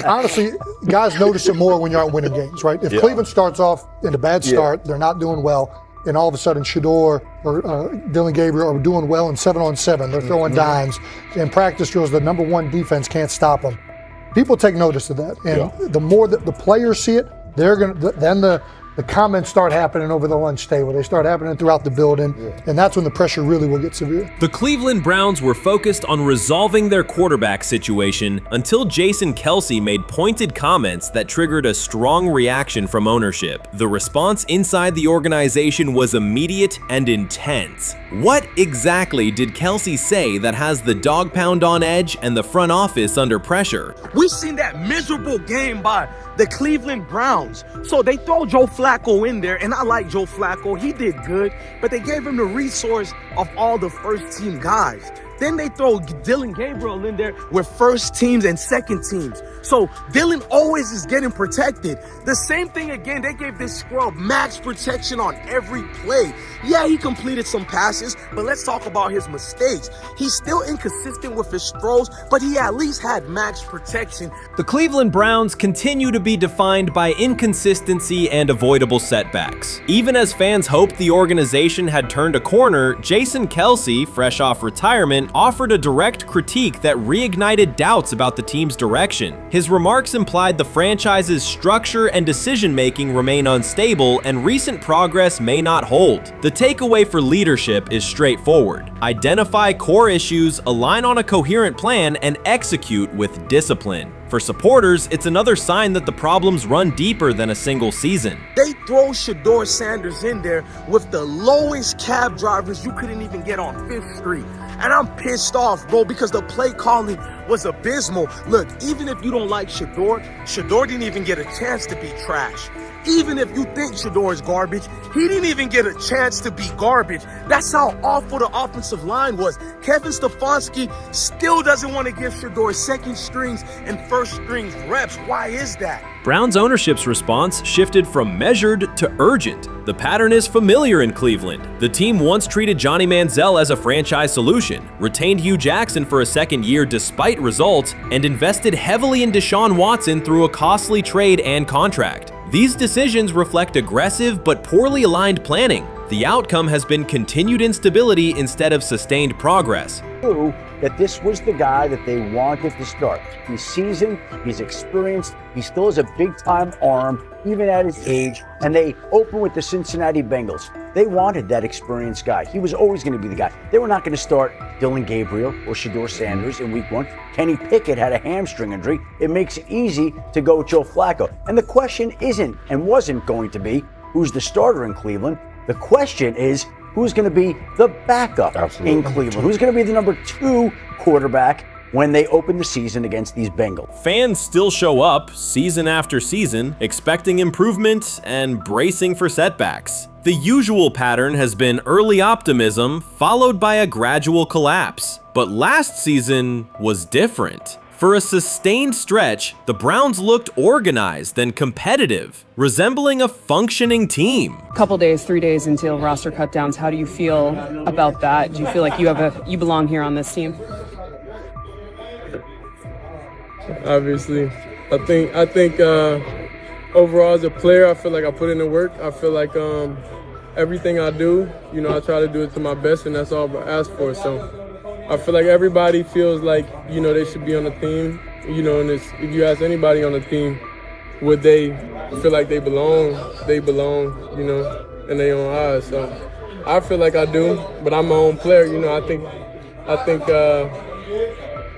honestly, guys notice it more when you're out winning games, right? If Cleveland starts off in a bad start, they're not doing well, and all of a sudden Shedeur or Dillon Gabriel are doing well in 7-on-7, they're throwing dimes, and practice drills, the number one defense can't stop them. People take notice of that, and the more that the players see it, they're gonna then the comments start happening over the lunch table. They start happening throughout the building, and that's when the pressure really will get severe. The Cleveland Browns were focused on resolving their quarterback situation until Jason Kelce made pointed comments that triggered a strong reaction from ownership. The response inside the organization was immediate and intense. What exactly did Kelce say that has the dog pound on edge and the front office under pressure? We've seen that miserable game by the Cleveland Browns. So they throw Joe Flacco in there, and I like Joe Flacco. He did good, but they gave him the resource of all the first-team guys. Then they throw Dillon Gabriel in there with first teams and second teams. So Dillon always is getting protected. The same thing again, they gave this scrub max protection on every play. Yeah, he completed some passes, but let's talk about his mistakes. He's still inconsistent with his throws, but he at least had max protection. The Cleveland Browns continue to be defined by inconsistency and avoidable setbacks. Even as fans hoped the organization had turned a corner, Jason Kelce, fresh off retirement, offered a direct critique that reignited doubts about the team's direction. His remarks implied the franchise's structure and decision-making remain unstable and recent progress may not hold. The takeaway for leadership is straightforward. Identify core issues, align on a coherent plan, and execute with discipline. For supporters, it's another sign that the problems run deeper than a single season. They throw Shedeur Sanders in there with the lowest cab drivers you couldn't even get on 5th Street. And I'm pissed off, bro, because the play calling was abysmal. Look, even if you don't like Shedeur, Shedeur didn't even get a chance to be trash. Even if you think Shedeur is garbage, he didn't even get a chance to be garbage. That's how awful the offensive line was. Kevin Stefanski still doesn't want to give Shedeur second strings and first strings reps. Why is that? Browns ownership's response shifted from measured to urgent. The pattern is familiar in Cleveland. The team once treated Johnny Manziel as a franchise solution, retained Hugh Jackson for a second year despite results, and invested heavily in Deshaun Watson through a costly trade and contract. These decisions reflect aggressive but poorly aligned planning. The outcome has been continued instability instead of sustained progress. That this was the guy that they wanted to start. He's seasoned, he's experienced, he still has a big-time arm, even at his age, and they open with the Cincinnati Bengals. They wanted that experienced guy. He was always going to be the guy. They were not going to start Dillon Gabriel or Shedeur Sanders in week 1. Kenny Pickett had a hamstring injury. It makes it easy to go with Joe Flacco. And the question isn't and wasn't going to be who's the starter in Cleveland. The question is, who's going to be the backup in Cleveland? Who's going to be the number 2 quarterback when they open the season against these Bengals? Fans still show up season after season, expecting improvement and bracing for setbacks. The usual pattern has been early optimism followed by a gradual collapse. But last season was different. For a sustained stretch, the Browns looked organized and competitive, resembling a functioning team. Couple days, 3 days until roster cutdowns, how do you feel about that? Do you feel like you belong here on this team? Obviously, I think overall as a player, I feel like I put in the work. I feel like everything I do, I try to do it to my best, and that's all I ask for. So I feel like everybody feels like, they should be on the team, and if you ask anybody on the team, would they feel like they belong, in their own eyes. So I feel like I do, but I'm my own player, I think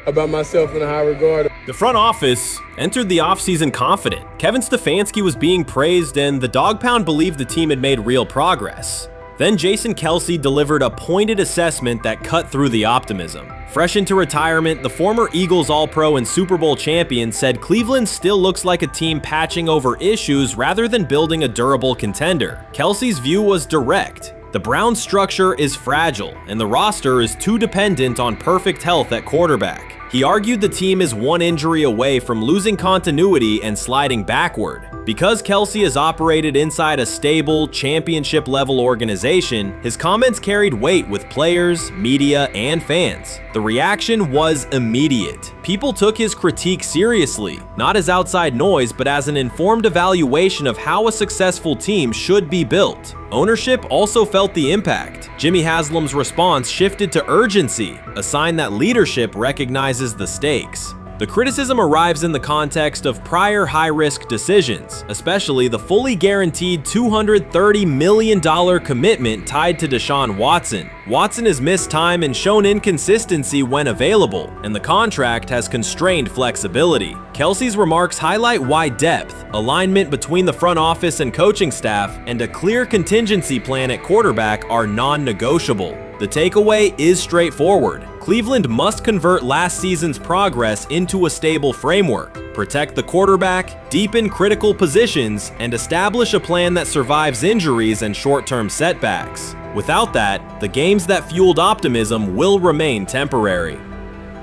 about myself in a high regard. The front office entered the offseason confident. Kevin Stefanski was being praised, and the Dog Pound believed the team had made real progress. Then Jason Kelce delivered a pointed assessment that cut through the optimism. Fresh into retirement, the former Eagles All-Pro and Super Bowl champion said Cleveland still looks like a team patching over issues rather than building a durable contender. Kelce's view was direct. The Browns' structure is fragile, and the roster is too dependent on perfect health at quarterback. He argued the team is one injury away from losing continuity and sliding backward. Because Kelce has operated inside a stable, championship-level organization, his comments carried weight with players, media, and fans. The reaction was immediate. People took his critique seriously, not as outside noise, but as an informed evaluation of how a successful team should be built. Ownership also felt the impact. Jimmy Haslam's response shifted to urgency, a sign that leadership recognizes the stakes. The criticism arrives in the context of prior high-risk decisions, especially the fully guaranteed $230 million commitment tied to Deshaun Watson. Watson has missed time and shown inconsistency when available, and the contract has constrained flexibility. Kelce's remarks highlight why depth, alignment between the front office and coaching staff, and a clear contingency plan at quarterback are non-negotiable. The takeaway is straightforward. Cleveland must convert last season's progress into a stable framework, protect the quarterback, deepen critical positions, and establish a plan that survives injuries and short-term setbacks. Without that, the games that fueled optimism will remain temporary.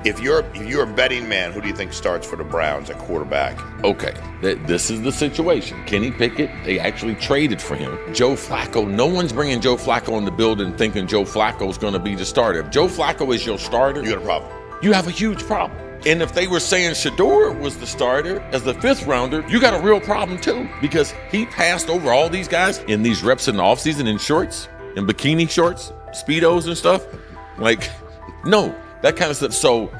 If you're a betting man, who do you think starts for the Browns at quarterback? Okay, this is the situation. Kenny Pickett, they actually traded for him. Joe Flacco, no one's bringing Joe Flacco in the building thinking Joe Flacco's going to be the starter. If Joe Flacco is your starter, You got a problem. you have a huge problem. And if they were saying Shedeur was the starter as the 5th rounder, you got a real problem too, because he passed over all these guys in these reps in the offseason in shorts, in bikini shorts, Speedos and stuff. Like, no. That kind of stuff. So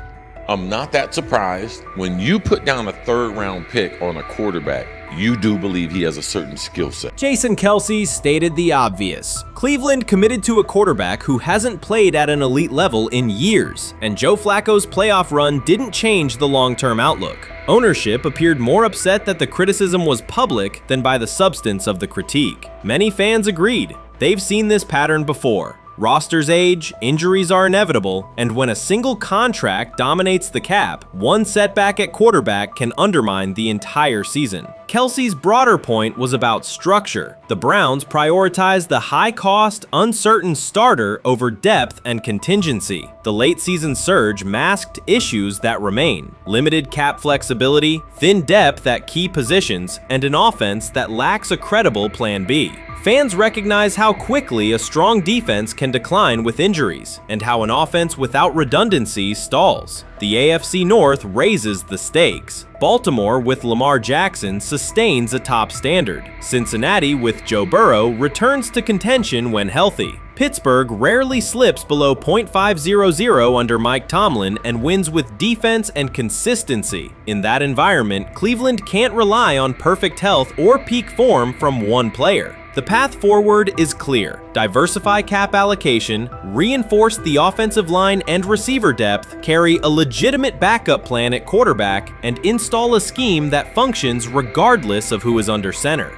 I'm not that surprised when you put down a 3rd round pick on a quarterback. You do believe he has a certain skill set. Jason Kelce stated the obvious. Cleveland committed to a quarterback who hasn't played at an elite level in years, and Joe Flacco's playoff run didn't change the long-term outlook. Ownership appeared more upset that the criticism was public than by the substance of the critique. Many fans agreed. They've seen this pattern before. Rosters age, injuries are inevitable, and when a single contract dominates the cap, one setback at quarterback can undermine the entire season. Kelce's broader point was about structure. The Browns prioritized the high-cost, uncertain starter over depth and contingency. The late-season surge masked issues that remain: limited cap flexibility, thin depth at key positions, and an offense that lacks a credible plan B. Fans recognize how quickly a strong defense can decline with injuries, and how an offense without redundancy stalls. The AFC North raises the stakes. Baltimore with Lamar Jackson sustains a top standard. Cincinnati with Joe Burrow returns to contention when healthy. Pittsburgh rarely slips below .500 under Mike Tomlin and wins with defense and consistency. In that environment, Cleveland can't rely on perfect health or peak form from one player. The path forward is clear. Diversify cap allocation, reinforce the offensive line and receiver depth, carry a legitimate backup plan at quarterback, and install a scheme that functions regardless of who is under center.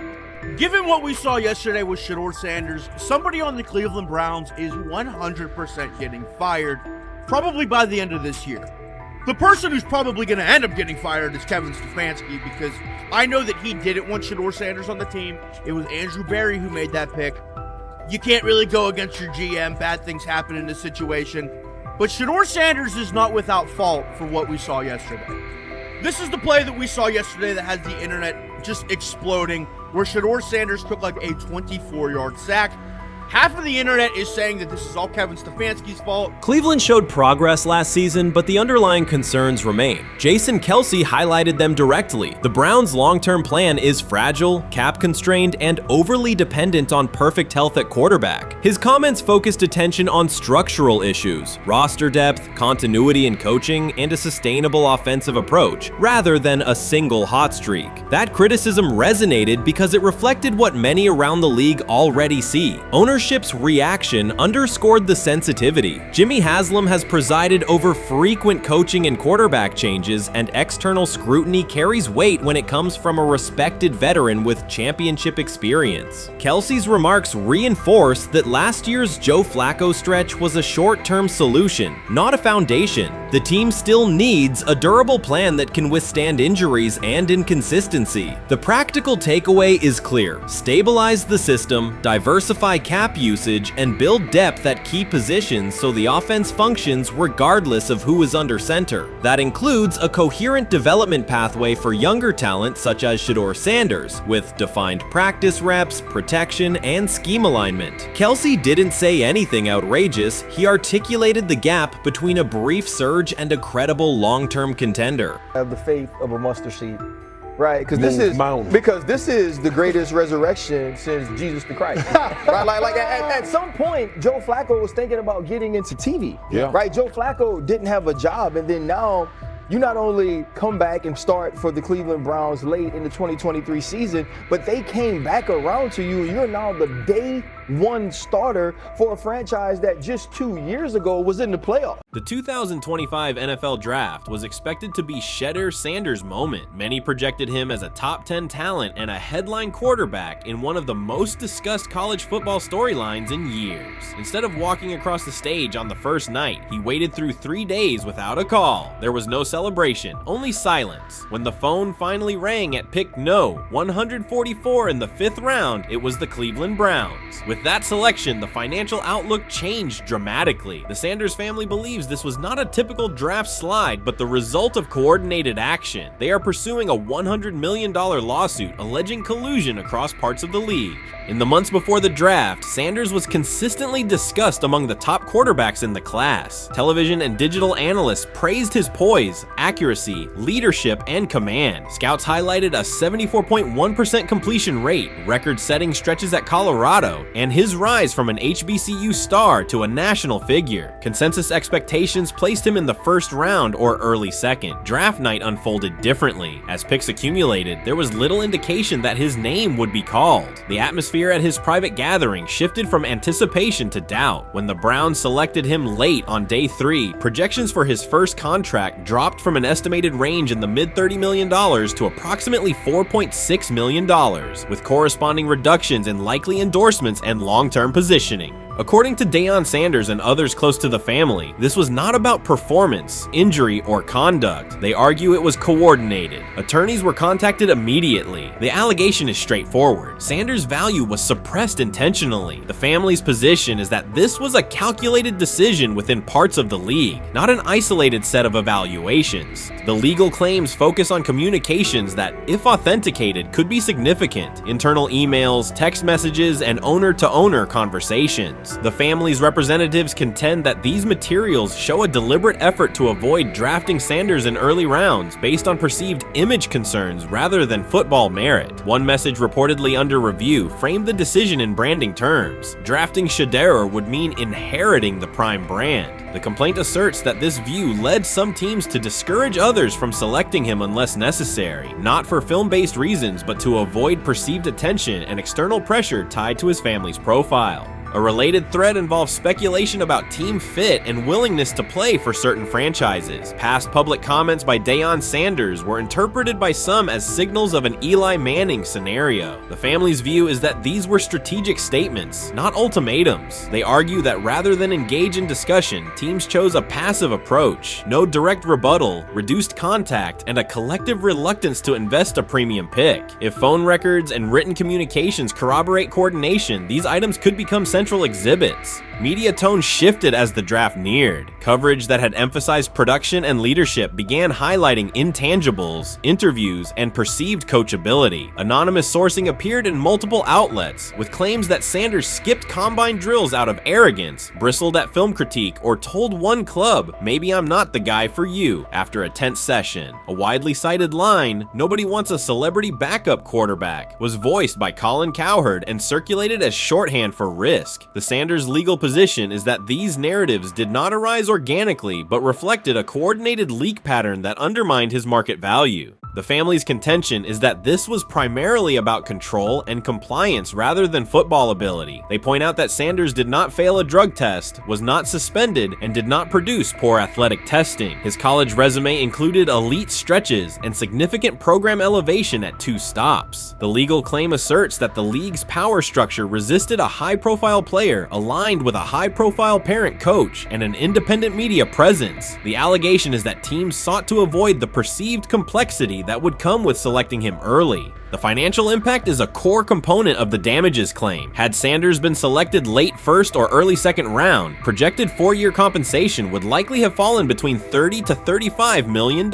Given what we saw yesterday with Shedeur Sanders, somebody on the Cleveland Browns is 100% getting fired, probably by the end of this year. The person who's probably going to end up getting fired is Kevin Stefanski, because I know that he didn't want Shedeur Sanders on the team. It was Andrew Berry who made that pick. You can't really go against your GM. Bad things happen in this situation. But Shedeur Sanders is not without fault for what we saw yesterday. This is the play that we saw yesterday that has the internet just exploding, where Shedeur Sanders took like a 24-yard sack. Half of the internet is saying that this is all Kevin Stefanski's fault. Cleveland showed progress last season, but the underlying concerns remain. Jason Kelce highlighted them directly. The Browns' long-term plan is fragile, cap-constrained, and overly dependent on perfect health at quarterback. His comments focused attention on structural issues, roster depth, continuity in coaching, and a sustainable offensive approach, rather than a single hot streak. That criticism resonated because it reflected what many around the league already see. Ownership's reaction underscored the sensitivity. Jimmy Haslam has presided over frequent coaching and quarterback changes, and external scrutiny carries weight when it comes from a respected veteran with championship experience. Kelce's remarks reinforce that last year's Joe Flacco stretch was a short-term solution, not a foundation. The team still needs a durable plan that can withstand injuries and inconsistency. The practical takeaway is clear: stabilize the system, diversify cap snap usage and build depth at key positions so the offense functions regardless of who is under center. That includes a coherent development pathway for younger talent such as Shedeur Sanders, with defined practice reps, protection, and scheme alignment. Kelsey didn't say anything outrageous. He articulated the gap between a brief surge and a credible long-term contender. I have the faith of a mustard seed, right? Because this is the greatest resurrection since Jesus the Christ, right? Like at some point, Joe Flacco was thinking about getting into TV, right? Joe Flacco didn't have a job, and then now you not only come back and start for the Cleveland Browns late in the 2023 season, but they came back around to you. You're now the day one starter for a franchise that just 2 years ago was in the playoffs. The 2025 NFL Draft was expected to be Shedeur Sanders' moment. Many projected him as a top 10 talent and a headline quarterback in one of the most discussed college football storylines in years. Instead of walking across the stage on the first night, he waited through 3 days without a call. There was no celebration, only silence. When the phone finally rang at pick 144 in the 5th round, it was the Cleveland Browns. With that selection, the financial outlook changed dramatically. The Sanders family believes this was not a typical draft slide, but the result of coordinated action. They are pursuing a $100 million lawsuit alleging collusion across parts of the league. In the months before the draft, Sanders was consistently discussed among the top quarterbacks in the class. Television and digital analysts praised his poise, accuracy, leadership, and command. Scouts highlighted a 74.1% completion rate, record-setting stretches at Colorado, and his rise from an HBCU star to a national figure. Consensus expectations placed him in the first round or early second. Draft night unfolded differently. As picks accumulated, there was little indication that his name would be called. The atmosphere at his private gathering shifted from anticipation to doubt. When the Browns selected him late on day 3, projections for his first contract dropped from an estimated range in the mid-$30 million to approximately $4.6 million, with corresponding reductions in likely endorsements and long-term positioning. According to Deion Sanders and others close to the family, this was not about performance, injury, or conduct. They argue it was coordinated. Attorneys were contacted immediately. The allegation is straightforward. Sanders' value was suppressed intentionally. The family's position is that this was a calculated decision within parts of the league, not an isolated set of evaluations. The legal claims focus on communications that, if authenticated, could be significant: internal emails, text messages, and owner-to-owner conversations. The family's representatives contend that these materials show a deliberate effort to avoid drafting Sanders in early rounds based on perceived image concerns rather than football merit. One message reportedly under review framed the decision in branding terms. Drafting Shedeur would mean inheriting the Prime brand. The complaint asserts that this view led some teams to discourage others from selecting him unless necessary, not for film-based reasons, but to avoid perceived attention and external pressure tied to his family's profile. A related thread involves speculation about team fit and willingness to play for certain franchises. Past public comments by Deion Sanders were interpreted by some as signals of an Eli Manning scenario. The family's view is that these were strategic statements, not ultimatums. They argue that rather than engage in discussion, teams chose a passive approach, no direct rebuttal, reduced contact, and a collective reluctance to invest a premium pick. If phone records and written communications corroborate coordination, these items could become central exhibits. Media tone shifted as the draft neared. Coverage that had emphasized production and leadership began highlighting intangibles, interviews, and perceived coachability. Anonymous sourcing appeared in multiple outlets, with claims that Sanders skipped combine drills out of arrogance, bristled at film critique, or told one club, "Maybe I'm not the guy for you," after a tense session. A widely cited line, "Nobody wants a celebrity backup quarterback," was voiced by Colin Cowherd and circulated as shorthand for risk. The Sanders legal position is that these narratives did not arise organically, but reflected a coordinated leak pattern that undermined his market value. The family's contention is that this was primarily about control and compliance rather than football ability. They point out that Sanders did not fail a drug test, was not suspended, and did not produce poor athletic testing. His college resume included elite stretches and significant program elevation at 2 stops. The legal claim asserts that the league's power structure resisted a high-profile player aligned with a high-profile parent coach and an independent media presence. The allegation is that teams sought to avoid the perceived complexity that would come with selecting him early. The financial impact is a core component of the damages claim. Had Sanders been selected late first or early second round, projected 4-year compensation would likely have fallen between $30 to $35 million,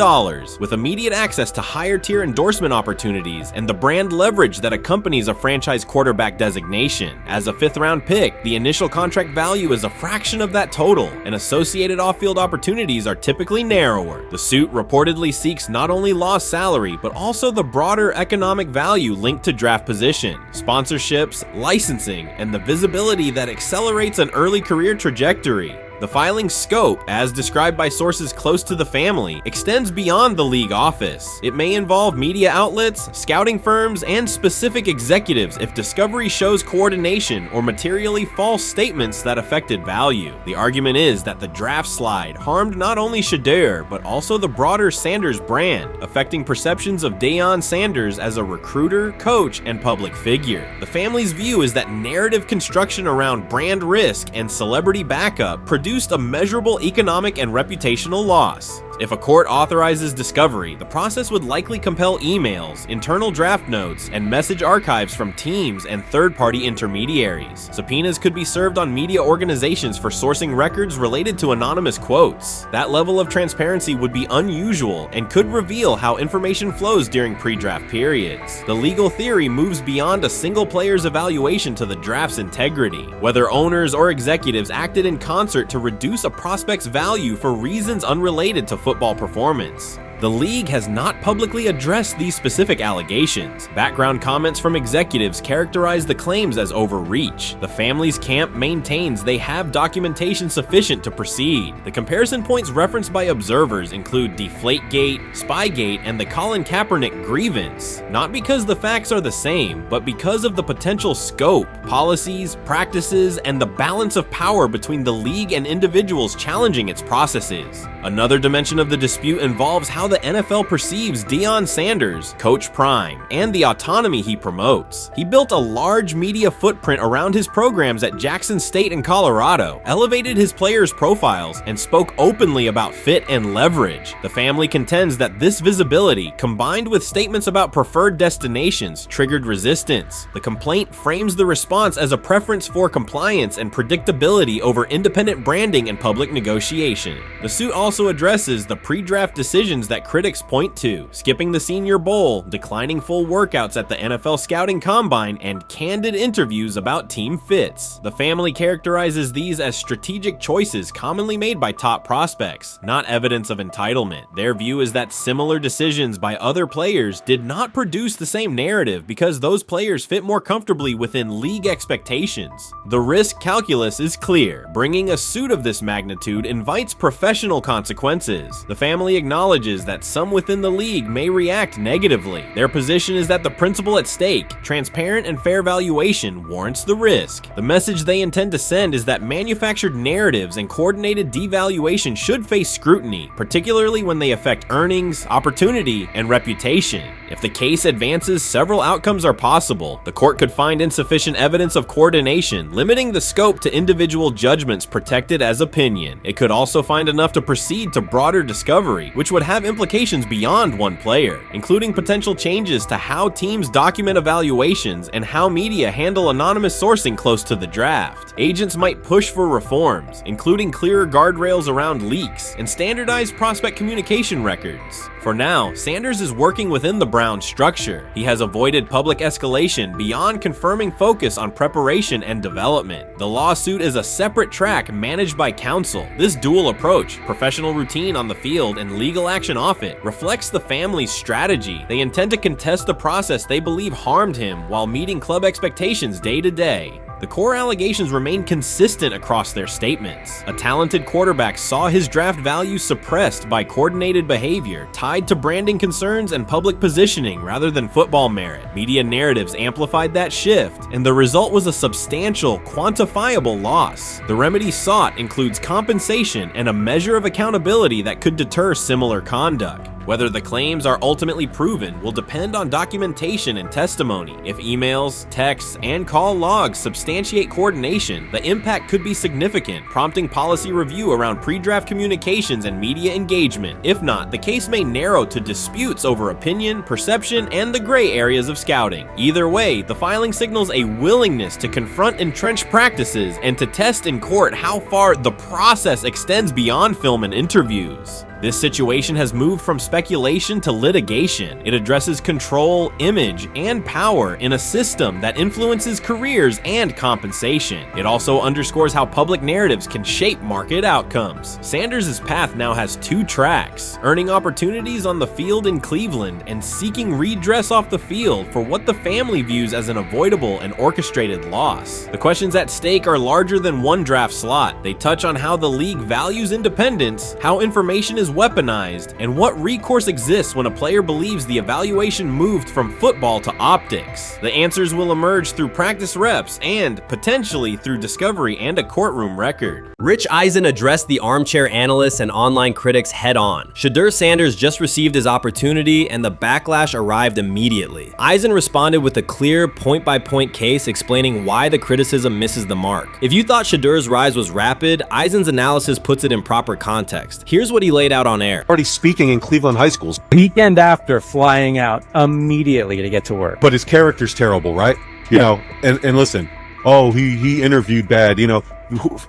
with immediate access to higher tier endorsement opportunities and the brand leverage that accompanies a franchise quarterback designation. As a 5th-round pick, the initial contract value is a fraction of that total, and associated off-field opportunities are typically narrower. The suit reportedly seeks not only lost salary, but also the broader economic value linked to draft position, sponsorships, licensing, and the visibility that accelerates an early career trajectory. The filing's scope, as described by sources close to the family, extends beyond the league office. It may involve media outlets, scouting firms, and specific executives if discovery shows coordination or materially false statements that affected value. The argument is that the draft slide harmed not only Shedeur, but also the broader Sanders brand, affecting perceptions of Deion Sanders as a recruiter, coach, and public figure. The family's view is that narrative construction around brand risk and celebrity backup produced a measurable economic and reputational loss. If a court authorizes discovery, the process would likely compel emails, internal draft notes, and message archives from teams and third-party intermediaries. Subpoenas could be served on media organizations for sourcing records related to anonymous quotes. That level of transparency would be unusual and could reveal how information flows during pre-draft periods. The legal theory moves beyond a single player's evaluation to the draft's integrity, whether owners or executives acted in concert to reduce a prospect's value for reasons unrelated to football performance. The league has not publicly addressed these specific allegations. Background comments from executives characterize the claims as overreach. The family's camp maintains they have documentation sufficient to proceed. The comparison points referenced by observers include Deflategate, Spygate, and the Colin Kaepernick grievance, not because the facts are the same, but because of the potential scope, policies, practices, and the balance of power between the league and individuals challenging its processes. Another dimension of the dispute involves how the NFL perceives Deion Sanders, Coach Prime, and the autonomy he promotes. He built a large media footprint around his programs at Jackson State and Colorado, elevated his players' profiles, and spoke openly about fit and leverage. The family contends that this visibility, combined with statements about preferred destinations, triggered resistance. The complaint frames the response as a preference for compliance and predictability over independent branding and public negotiation. The suit also addresses the pre-draft decisions that critics point to: skipping the Senior Bowl, declining full workouts at the NFL Scouting Combine, and candid interviews about team fits. The family characterizes these as strategic choices commonly made by top prospects, not evidence of entitlement. Their view is that similar decisions by other players did not produce the same narrative because those players fit more comfortably within league expectations. The risk calculus is clear. Bringing a suit of this magnitude invites professional consequences. The family acknowledges that some within the league may react negatively. Their position is that the principle at stake, transparent and fair valuation, warrants the risk. The message they intend to send is that manufactured narratives and coordinated devaluation should face scrutiny, particularly when they affect earnings, opportunity, and reputation. If the case advances, several outcomes are possible. The court could find insufficient evidence of coordination, limiting the scope to individual judgments protected as opinion. It could also find enough to proceed to broader discovery, which would have implications beyond one player, including potential changes to how teams document evaluations and how media handle anonymous sourcing close to the draft. Agents might push for reforms, including clearer guardrails around leaks and standardized prospect communication records. For now, Sanders is working within the Browns structure. He has avoided public escalation beyond confirming focus on preparation and development. The lawsuit is a separate track managed by counsel. This dual approach, professional routine on the field and legal action off it, reflects the family's strategy. They intend to contest the process they believe harmed him while meeting club expectations day to day. The core allegations remain consistent across their statements. A talented quarterback saw his draft value suppressed by coordinated behavior tied to branding concerns and public positioning rather than football merit. Media narratives amplified that shift, and the result was a substantial, quantifiable loss. The remedy sought includes compensation and a measure of accountability that could deter similar conduct. Whether the claims are ultimately proven will depend on documentation and testimony. If emails, texts, and call logs substantiate coordination, the impact could be significant, prompting policy review around pre-draft communications and media engagement. If not, the case may narrow to disputes over opinion, perception, and the gray areas of scouting. Either way, the filing signals a willingness to confront entrenched practices and to test in court how far the process extends beyond film and interviews. This situation has moved from speculation to litigation. It addresses control, image, and power in a system that influences careers and compensation. It also underscores how public narratives can shape market outcomes. Sanders' path now has two tracks: earning opportunities on the field in Cleveland and seeking redress off the field for what the family views as an avoidable and orchestrated loss. The questions at stake are larger than one draft slot. They touch on how the league values independence, how information is weaponized, and what recourse exists when a player believes the evaluation moved from football to optics. The answers will emerge through practice reps and, potentially, through discovery and a courtroom record. Rich Eisen addressed the armchair analysts and online critics head-on. Shedeur Sanders just received his opportunity, and the backlash arrived immediately. Eisen responded with a clear, point-by-point case explaining why the criticism misses the mark. If you thought Shedeur's rise was rapid, Eisen's analysis puts it in proper context. Here's what he laid out on air. Already speaking in Cleveland high schools. Weekend after, flying out immediately to get to work. But his character's terrible, right? You know, and listen, oh, he interviewed bad, you know.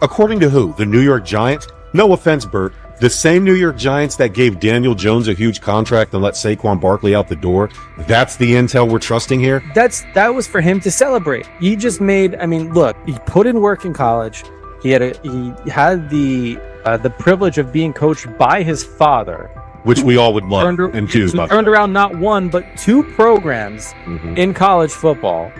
According to who? The New York Giants? No offense, Bert. The same New York Giants that gave Daniel Jones a huge contract and let Saquon Barkley out the door. That's the intel we're trusting here? That was for him to celebrate. He just made, I mean, look, he put in work in college. He had the privilege of being coached by his father, which we all would love and choose. Turned around not one but two programs in college football,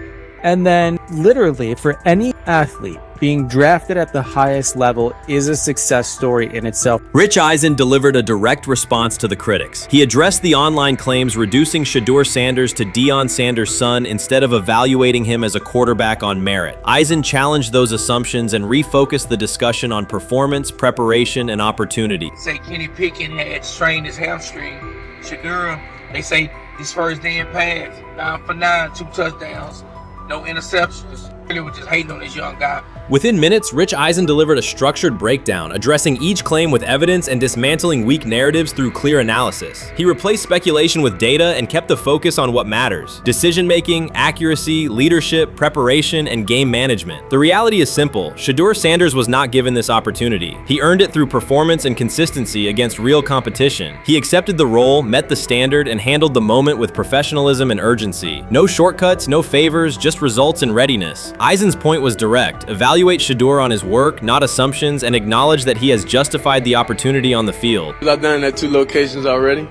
and then literally for any athlete, being drafted at the highest level is a success story in itself. Rich Eisen delivered a direct response to the critics. He addressed the online claims reducing Shedeur Sanders to Deion Sanders' son instead of evaluating him as a quarterback on merit. Eisen challenged those assumptions and refocused the discussion on performance, preparation, and opportunity. Say Kenny Pickett had strained his hamstring. Shedeur, they say his first day in pass, 9 for 9, 2 touchdowns, no interceptions. Really was just hating on this young guy. Within minutes, Rich Eisen delivered a structured breakdown, addressing each claim with evidence and dismantling weak narratives through clear analysis. He replaced speculation with data and kept the focus on what matters: decision-making, accuracy, leadership, preparation, and game management. The reality is simple. Shedeur Sanders was not given this opportunity. He earned it through performance and consistency against real competition. He accepted the role, met the standard, and handled the moment with professionalism and urgency. No shortcuts, no favors, just results and readiness. Eisen's point was direct. Evaluate Shedeur on his work, not assumptions, and acknowledge that he has justified the opportunity on the field. I've done it at 2 locations already,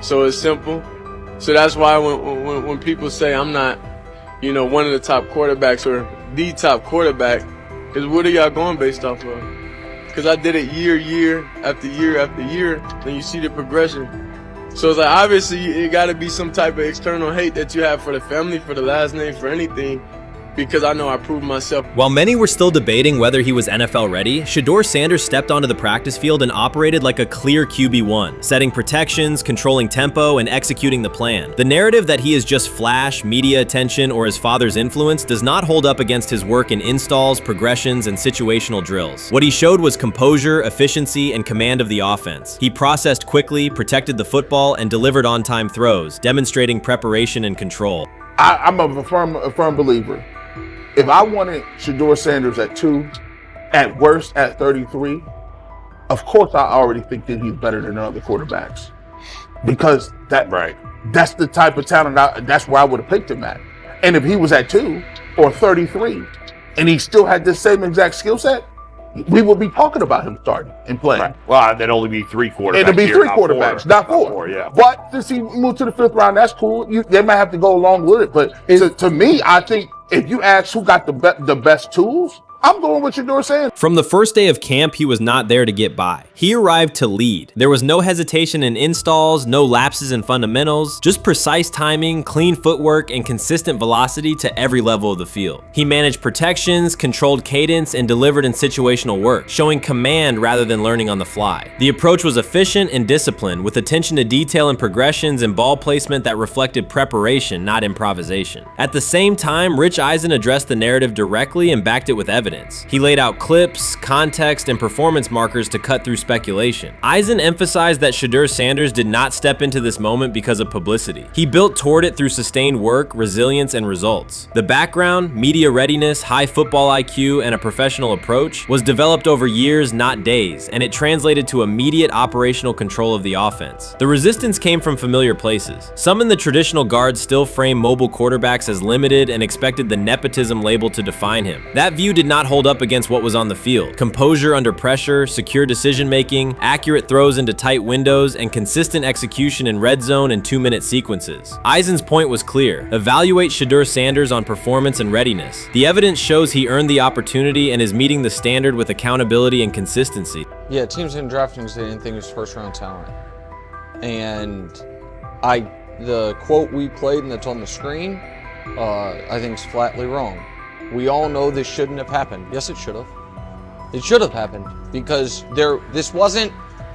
so it's simple. So that's why when people say I'm not, you know, one of the top quarterbacks or the top quarterback, is what are y'all going based off of? Because I did it year after year after year, and you see the progression. So it's like, obviously it got to be some type of external hate that you have for the family, for the last name, for anything. Because I know I proved myself. While many were still debating whether he was NFL ready, Shedeur Sanders stepped onto the practice field and operated like a clear QB1, setting protections, controlling tempo, and executing the plan. The narrative that he is just flash, media attention, or his father's influence does not hold up against his work in installs, progressions, and situational drills. What he showed was composure, efficiency, and command of the offense. He processed quickly, protected the football, and delivered on-time throws, demonstrating preparation and control. I'm a firm believer. If I wanted Shedeur Sanders at 2, at worst at 33, of course I already think that he's better than other quarterbacks. Because that's the type of talent, that's where I would have picked him at. And if he was at 2 or 33, and he still had this same exact skill set, we would be talking about him starting and playing. Right. Well, there'd only be 3 quarterbacks. It'd be 3 quarterbacks, not 4. Not 4, yeah. But since he moved to the 5th round, that's cool. They might have to go along with it. But to me, I think if you ask who got the best tools, I'm going with Shedeur Sanders. From the first day of camp, he was not there to get by. He arrived to lead. There was no hesitation in installs, no lapses in fundamentals, just precise timing, clean footwork, and consistent velocity to every level of the field. He managed protections, controlled cadence, and delivered in situational work, showing command rather than learning on the fly. The approach was efficient and disciplined, with attention to detail and progressions and ball placement that reflected preparation, not improvisation. At the same time, Rich Eisen addressed the narrative directly and backed it with evidence. He laid out clips, context, and performance markers to cut through speculation. Eisen emphasized that Shedeur Sanders did not step into this moment because of publicity. He built toward it through sustained work, resilience, and results. The background, media readiness, high football IQ, and a professional approach was developed over years, not days, and it translated to immediate operational control of the offense. The resistance came from familiar places. Some in the traditional guard still framed mobile quarterbacks as limited and expected the nepotism label to define him. That view did not hold up against what was on the field. Composure under pressure, secure decision-making, accurate throws into tight windows, and consistent execution in red zone and 2-minute sequences. Eisen's point was clear. Evaluate Shedeur Sanders on performance and readiness. The evidence shows he earned the opportunity and is meeting the standard with accountability and consistency. Yeah, teams didn't draft him because they didn't think he was first-round talent. And the quote we played and that's on the screen, I think is flatly wrong. We all know this shouldn't have happened. Yes, it should have. It should have happened because this wasn't.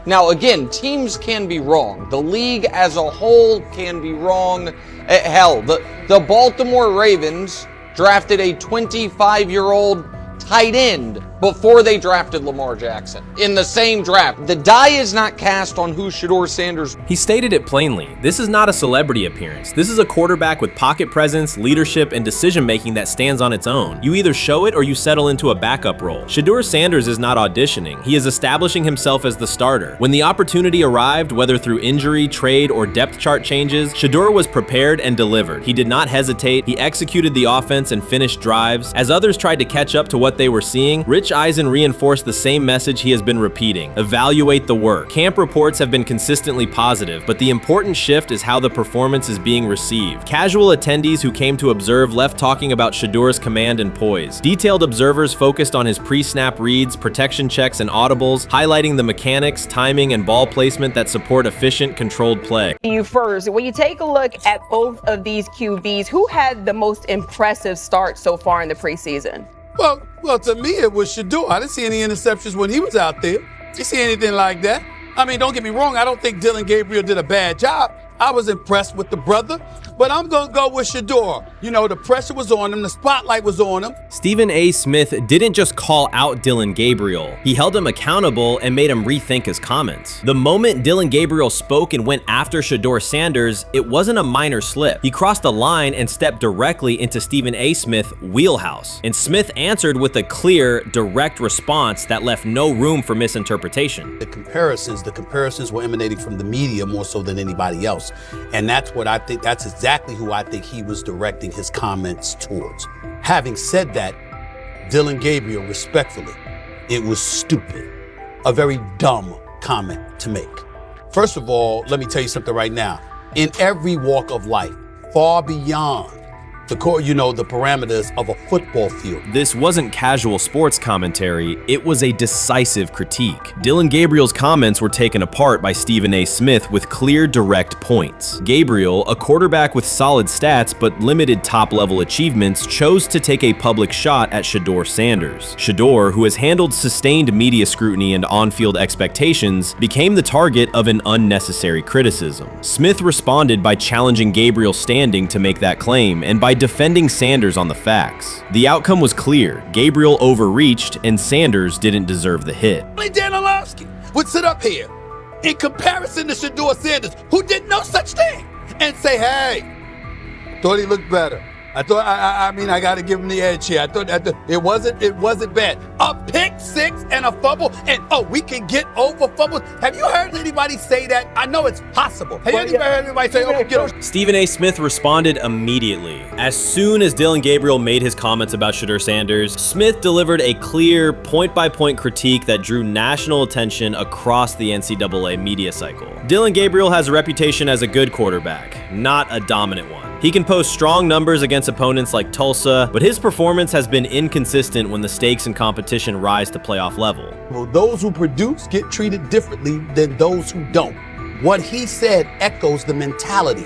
Now, again, teams can be wrong. The league as a whole can be wrong. Hell, the Baltimore Ravens drafted a 25-year-old tight end before they drafted Lamar Jackson in the same draft. The die is not cast on who Shedeur Sanders. He stated it plainly. This is not a celebrity appearance. This is a quarterback with pocket presence, leadership, and decision-making that stands on its own. You either show it or you settle into a backup role. Shedeur Sanders is not auditioning. He is establishing himself as the starter. When the opportunity arrived, whether through injury, trade, or depth chart changes, Shedeur was prepared and delivered. He did not hesitate. He executed the offense and finished drives. As others tried to catch up to what they were seeing, Rich Eisen reinforced the same message he has been repeating. Evaluate the work. Camp reports have been consistently positive, but the important shift is how the performance is being received. Casual attendees who came to observe left talking about Shedeur's command and poise. Detailed observers focused on his pre-snap reads, protection checks, and audibles, highlighting the mechanics, timing, and ball placement that support efficient, controlled play. You first, when you take a look at both of these QBs, who had the most impressive start so far in the preseason? Well, to me, it was Shedeur. I didn't see any interceptions when he was out there. Didn't see anything like that. I mean, don't get me wrong. I don't think Dillon Gabriel did a bad job. I was impressed with the brother, but I'm going to go with Shedeur. You know, the pressure was on him. The spotlight was on him. Stephen A. Smith didn't just call out Dillon Gabriel. He held him accountable and made him rethink his comments. The moment Dillon Gabriel spoke and went after Shedeur Sanders, it wasn't a minor slip. He crossed the line and stepped directly into Stephen A. Smith's wheelhouse. And Smith answered with a clear, direct response that left no room for misinterpretation. The comparisons were emanating from the media more so than anybody else. And that's what I think, that's exactly who I think he was directing his comments towards. Having said that, Dillon Gabriel, respectfully, it was stupid. A very dumb comment to make. First of all, let me tell you something right now. In every walk of life, far beyond the parameters of a football field. This wasn't casual sports commentary, it was a decisive critique. Dillon Gabriel's comments were taken apart by Stephen A. Smith with clear, direct points. Gabriel, a quarterback with solid stats but limited top-level achievements, chose to take a public shot at Shedeur Sanders. Shedeur, who has handled sustained media scrutiny and on-field expectations, became the target of an unnecessary criticism. Smith responded by challenging Gabriel's standing to make that claim, and by defending Sanders on the facts. The outcome was clear. Gabriel overreached, and Sanders didn't deserve the hit. Dan Orlovsky would sit up here in comparison to Shedeur Sanders, who did no such thing, and say, hey, thought he looked better. I thought, I got to give him the edge here. I thought it wasn't bad. A pick six and a fumble, and we can get over fumbles. Have you heard anybody say that? I know it's possible. Have you ever heard anybody say, we can get over? Stephen A. Smith responded immediately. As soon as Dillon Gabriel made his comments about Shedeur Sanders, Smith delivered a clear, point-by-point critique that drew national attention across the NCAA media cycle. Dillon Gabriel has a reputation as a good quarterback, not a dominant one. He can post strong numbers against opponents like Tulsa, but his performance has been inconsistent when the stakes in competition rise to playoff level. Well, those who produce get treated differently than those who don't. What he said echoes the mentality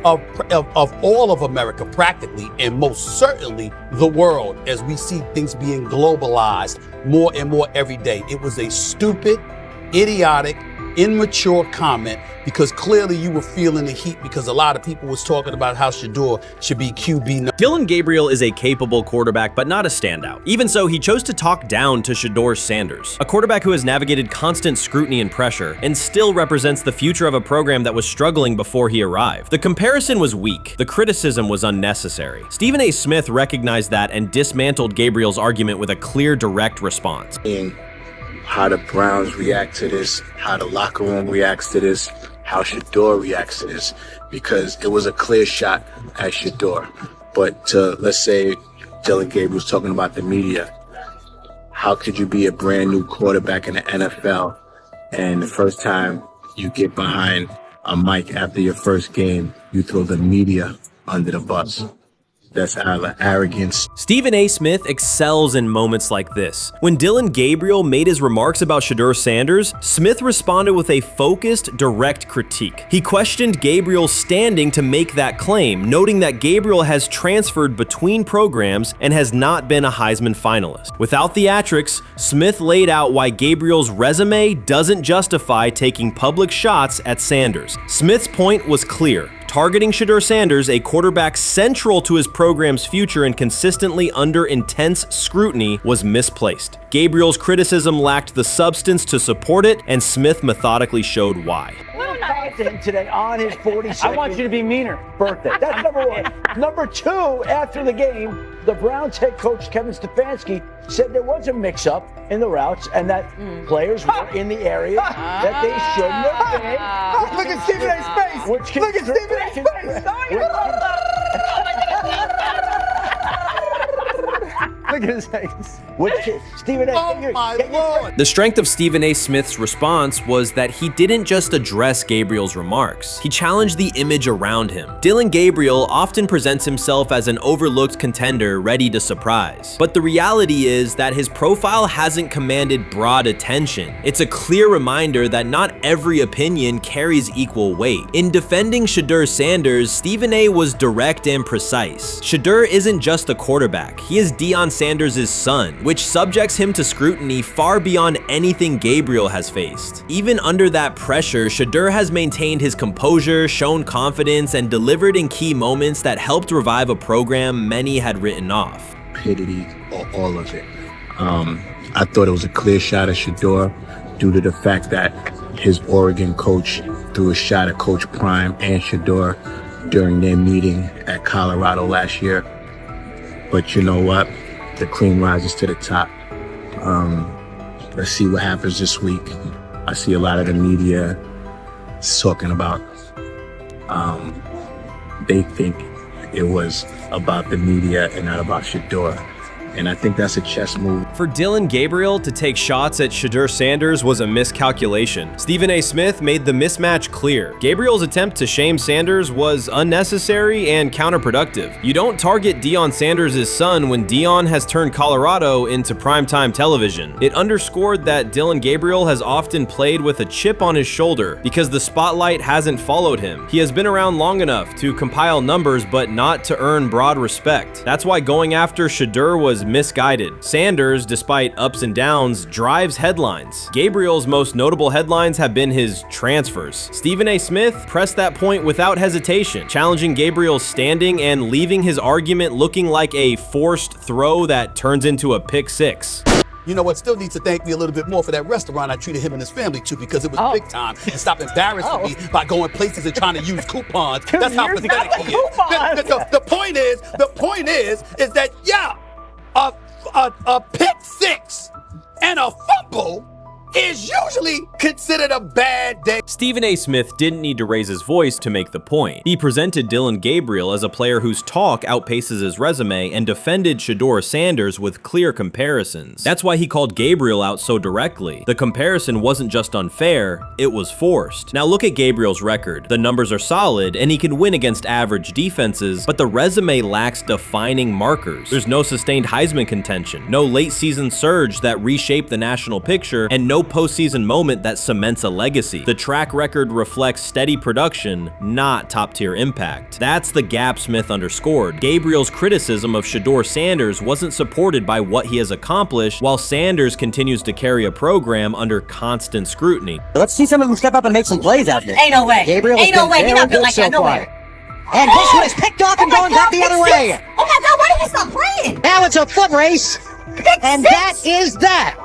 of all of America practically, and most certainly the world, as we see things being globalized more and more every day. It was a stupid, idiotic, immature comment, because clearly you were feeling the heat because a lot of people was talking about how Shedeur should be QB. Dillon Gabriel is a capable quarterback, but not a standout. Even so, he chose to talk down to Shedeur Sanders, a quarterback who has navigated constant scrutiny and pressure and still represents the future of a program that was struggling before he arrived. The comparison was weak. The criticism was unnecessary. Stephen A. Smith recognized that and dismantled Gabriel's argument with a clear, direct response. How the Browns react to this, how the locker room reacts to this, how Shedeur reacts to this, because it was a clear shot at Shedeur. But let's say Dillon Gabriel's talking about the media. How could you be a brand new quarterback in the NFL and the first time you get behind a mic after your first game, you throw the media under the bus? That's arrogance. Stephen A. Smith excels in moments like this. When Dillon Gabriel made his remarks about Shedeur Sanders, Smith responded with a focused, direct critique. He questioned Gabriel's standing to make that claim, noting that Gabriel has transferred between programs and has not been a Heisman finalist. Without theatrics, Smith laid out why Gabriel's resume doesn't justify taking public shots at Sanders. Smith's point was clear. Targeting Shedeur Sanders, a quarterback central to his program's future and consistently under intense scrutiny, was misplaced. Gabriel's criticism lacked the substance to support it, and Smith methodically showed why. Today on his 42nd I want you to be meaner. birthday. That's number one. Number two, after the game, the Browns head coach Kevin Stefanski said there was a mix-up in the routes and that players were in the area that they shouldn't have been. Look at Stephen A's face. Look at Stephen A's face. Look at his face. Stephen A. Oh my Lord. The strength of Stephen A. Smith's response was that he didn't just address Gabriel's remarks. He challenged the image around him. Dillon Gabriel often presents himself as an overlooked contender ready to surprise. But the reality is that his profile hasn't commanded broad attention. It's a clear reminder that not every opinion carries equal weight. In defending Shedeur Sanders, Stephen A. was direct and precise. Shedeur isn't just a quarterback. He is Deion Sanders' son, which subjects him to scrutiny far beyond anything Gabriel has faced. Even under that pressure, Shedeur has maintained his composure, shown confidence, and delivered in key moments that helped revive a program many had written off. Stupidity, all of it. I thought it was a clear shot at Shedeur due to the fact that his Oregon coach threw a shot at Coach Prime and Shedeur during their meeting at Colorado last year. But you know what? The cream rises to the top. Let's see what happens this week. I see a lot of the media talking about they think it was about the media and not about Shedeur. And I think that's a chess move. For Dillon Gabriel to take shots at Shedeur Sanders was a miscalculation. Stephen A. Smith made the mismatch clear. Gabriel's attempt to shame Sanders was unnecessary and counterproductive. You don't target Deion Sanders' son when Deion has turned Colorado into primetime television. It underscored that Dillon Gabriel has often played with a chip on his shoulder because the spotlight hasn't followed him. He has been around long enough to compile numbers but not to earn broad respect. That's why going after Shedeur was misguided. Sanders, despite ups and downs, drives headlines. Gabriel's most notable headlines have been his transfers. Stephen A. Smith pressed that point without hesitation, challenging Gabriel's standing and leaving his argument looking like a forced throw that turns into a pick six. You know what? Still needs to thank me a little bit more for that restaurant I treated him and his family to, because it was big time, and stop embarrassing me by going places and trying to use coupons. That's how pathetic he is. The point is that a pick six and a fumble is usually considered a bad day. Stephen A. Smith didn't need to raise his voice to make the point. He presented Dillon Gabriel as a player whose talk outpaces his resume and defended Shedeur Sanders with clear comparisons. That's why he called Gabriel out so directly. The comparison wasn't just unfair, it was forced. Now look at Gabriel's record. The numbers are solid and he can win against average defenses, but the resume lacks defining markers. There's no sustained Heisman contention, no late season surge that reshaped the national picture, and no postseason moment that cements a legacy. The track record reflects steady production, not top-tier impact. That's the gap Smith underscored. Gabriel's criticism of Shedeur Sanders wasn't supported by what he has accomplished, while Sanders continues to carry a program under constant scrutiny. Let's see some of them step up and make some plays out there. Ain't no way. Gabriel Ain't no way. He's not built like that. No way. And this one is picked off and going back the other way. Oh my God, why did he stop playing? Now it's a foot race. And that is that.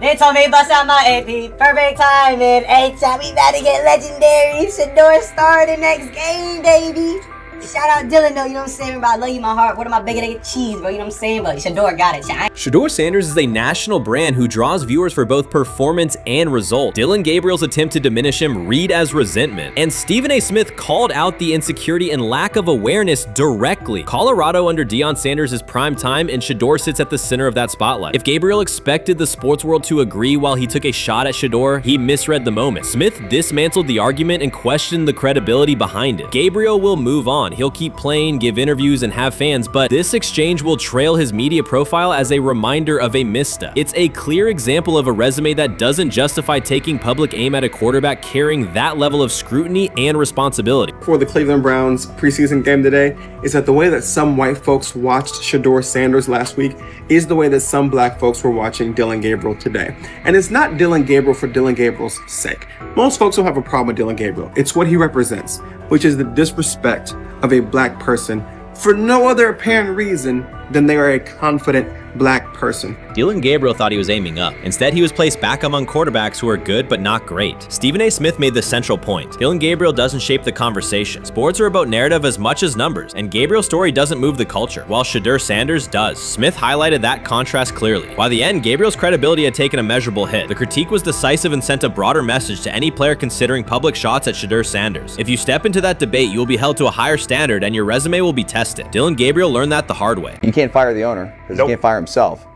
They told me bust out my AP. Perfect timing. H-shot, we about to get legendary. Shedeur started next game, baby. Shout out Dylan though, you know what I'm saying? Bro, I love you, my heart. What am I bigger than cheese, bro? You know what I'm saying? But Shedeur got it. Shedeur Sanders is a national brand who draws viewers for both performance and result. Dillon Gabriel's attempt to diminish him read as resentment. And Stephen A. Smith called out the insecurity and lack of awareness directly. Colorado under Deion Sanders is prime time, and Shedeur sits at the center of that spotlight. If Gabriel expected the sports world to agree while he took a shot at Shedeur, he misread the moment. Smith dismantled the argument and questioned the credibility behind it. Gabriel will move on. He'll keep playing, give interviews, and have fans, but this exchange will trail his media profile as a reminder of a misstep. It's a clear example of a resume that doesn't justify taking public aim at a quarterback carrying that level of scrutiny and responsibility. For the Cleveland Browns preseason game today is that the way that some white folks watched Shedeur Sanders last week is the way that some black folks were watching Dillon Gabriel today. And it's not Dillon Gabriel for Dillon Gabriel's sake. Most folks don't have a problem with Dillon Gabriel. It's what he represents, which is the disrespect of a black person for no other apparent reason than they are a confident black person. Dillon Gabriel thought he was aiming up. Instead, he was placed back among quarterbacks who are good but not great. Stephen A. Smith made the central point. Dillon Gabriel doesn't shape the conversation. Sports are about narrative as much as numbers, and Gabriel's story doesn't move the culture, while Shedeur Sanders does. Smith highlighted that contrast clearly. By the end, Gabriel's credibility had taken a measurable hit. The critique was decisive and sent a broader message to any player considering public shots at Shedeur Sanders. If you step into that debate, you will be held to a higher standard and your resume will be tested. Dillon Gabriel learned that the hard way. You can't fire the owner because he can't fire himself.